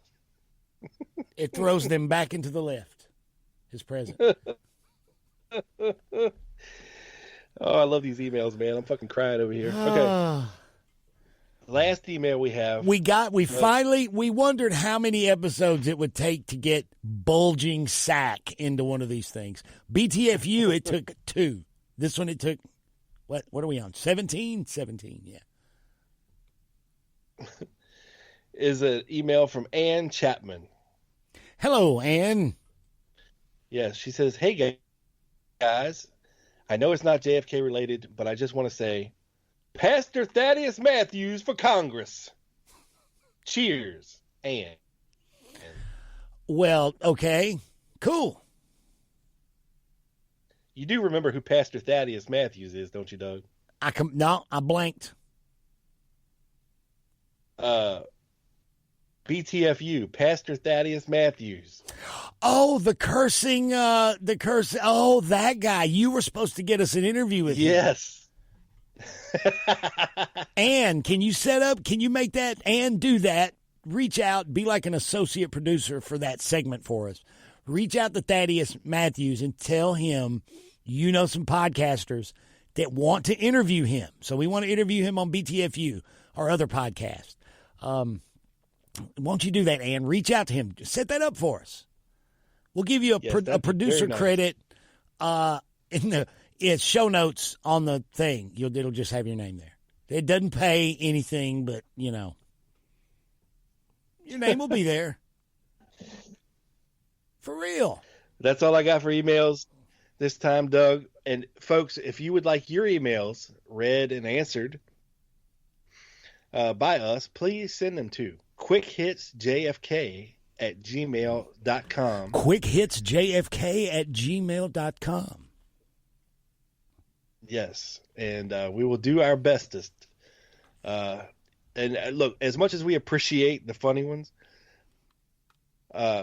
It throws them back into the left. His present. Oh, I love these emails, man. I'm fucking crying over here. Okay. last email we have. We wondered how many episodes it would take to get bulging sack into one of these things. BTFU, it took 2. This one, it took, what are we on? 17? 17, yeah. Is an email from Ann Chapman. Hello, Ann. Yes, she says, hey, guys. I know it's not JFK related, but I just want to say, Pastor Thaddeus Matthews for Congress. Cheers, Ann. Well, okay, cool. You do remember who Pastor Thaddeus Matthews is, don't you, Doug? I blanked. BTFU, Pastor Thaddeus Matthews. Oh, the cursing, Oh, that guy. You were supposed to get us an interview with him. Yes. Ann, can you make that? Ann, do that. Reach out, be like an associate producer for that segment for us. Reach out to Thaddeus Matthews and tell him you know some podcasters that want to interview him. So we want to interview him on BTFU or other podcasts. Won't you do that, Ann? Reach out to him. Set that up for us. We'll give you a producer credit in the show notes on the thing. It'll just have your name there. It doesn't pay anything, but, your name will be there. For real. That's all I got for emails this time, Doug. And, folks, if you would like your emails read and answered by us, please send them to quickhitsjfk@gmail.com. quickhitsjfk@gmail.com. Yes, and we will do our bestest. And look, as much as we appreciate the funny ones,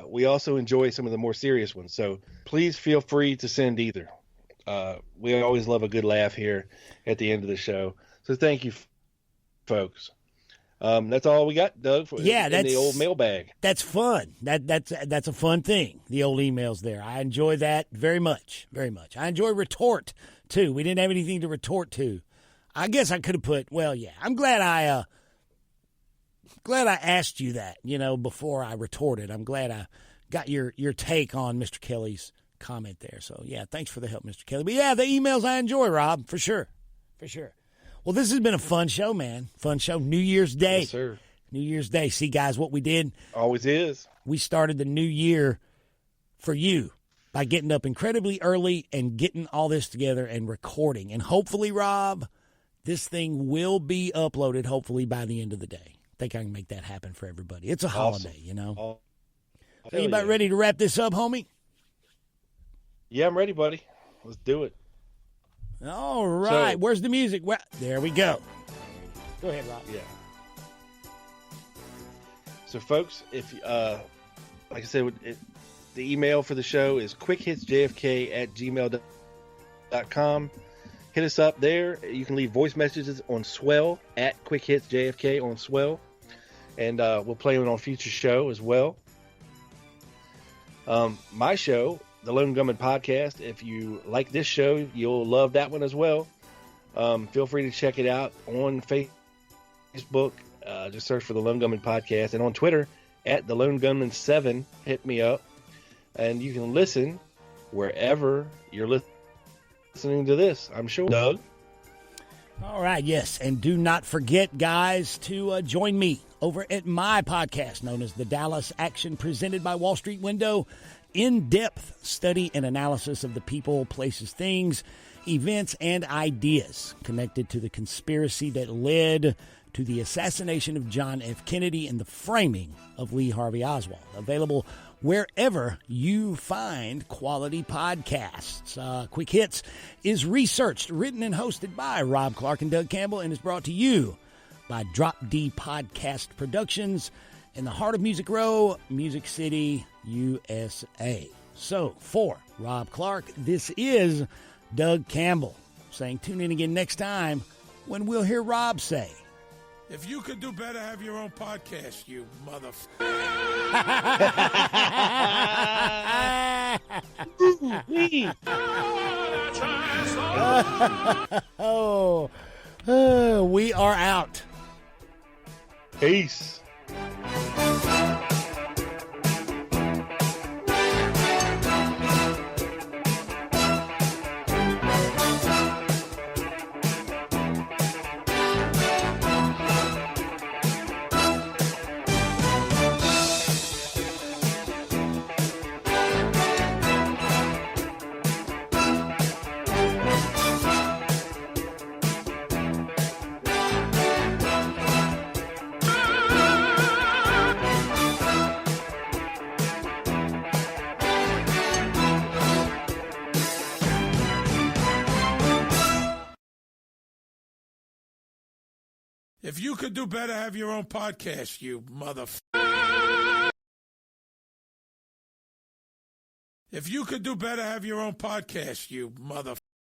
we also enjoy some of the more serious ones. So please feel free to send either. We always love a good laugh here at the end of the show. So thank you, folks. That's all we got, Doug, in the old mailbag. That's fun. That's a fun thing, the old emails there. I enjoy that very much, very much. I enjoy retort, too. We didn't have anything to retort to. I guess I could have put, I'm glad I asked you that, before I retorted. I'm glad I got your take on Mr. Kelly's comment there. So, thanks for the help, Mr. Kelly. But, the emails I enjoy, Rob, for sure. For sure. Well, this has been a fun show, man. Fun show. New Year's Day. Yes, sir. New Year's Day. See, guys, what we did? Always is. We started the new year for you by getting up incredibly early and getting all this together and recording. And hopefully, Rob, this thing will be uploaded, hopefully, by the end of the day. I think I can make that happen for everybody. It's a holiday, So you about ready to wrap this up, homie? Yeah, I'm ready, buddy. Let's do it. All right. So, where's the music? Well, there we go. Go ahead, Rob. Yeah. So, folks, if like I said, the email for the show is quickhitsjfk@gmail.com. Hit us up there. You can leave voice messages on Swell at quickhitsjfk on Swell, and we'll play them on future show as well. My show, the Lone Gunman Podcast. If you like this show, you'll love that one as well. Feel free to check it out on Facebook. Just search for the Lone Gunman Podcast, and on Twitter at the Lone Gunman 7. Hit me up, and you can listen wherever you're listening to this. I'm sure, Doug. All right, yes, and do not forget, guys, to join me over at my podcast known as the Dallas Action, presented by Wall Street Window. In-depth study and analysis of the people, places, things, events, and ideas connected to the conspiracy that led to the assassination of John F. Kennedy and the framing of Lee Harvey Oswald. Available wherever you find quality podcasts. Quick Hits is researched, written, and hosted by Rob Clark and Doug Campbell, and is brought to you by Drop D Podcast Productions in the heart of Music Row, Music City, USA. So, for Rob Clark, this is Doug Campbell saying tune in again next time when we'll hear Rob say, if you could do better, have your own podcast, you motherfucker. We are out. Peace. If you could do better, have your own podcast, you motherfucker. If you could do better, have your own podcast, you motherfucker.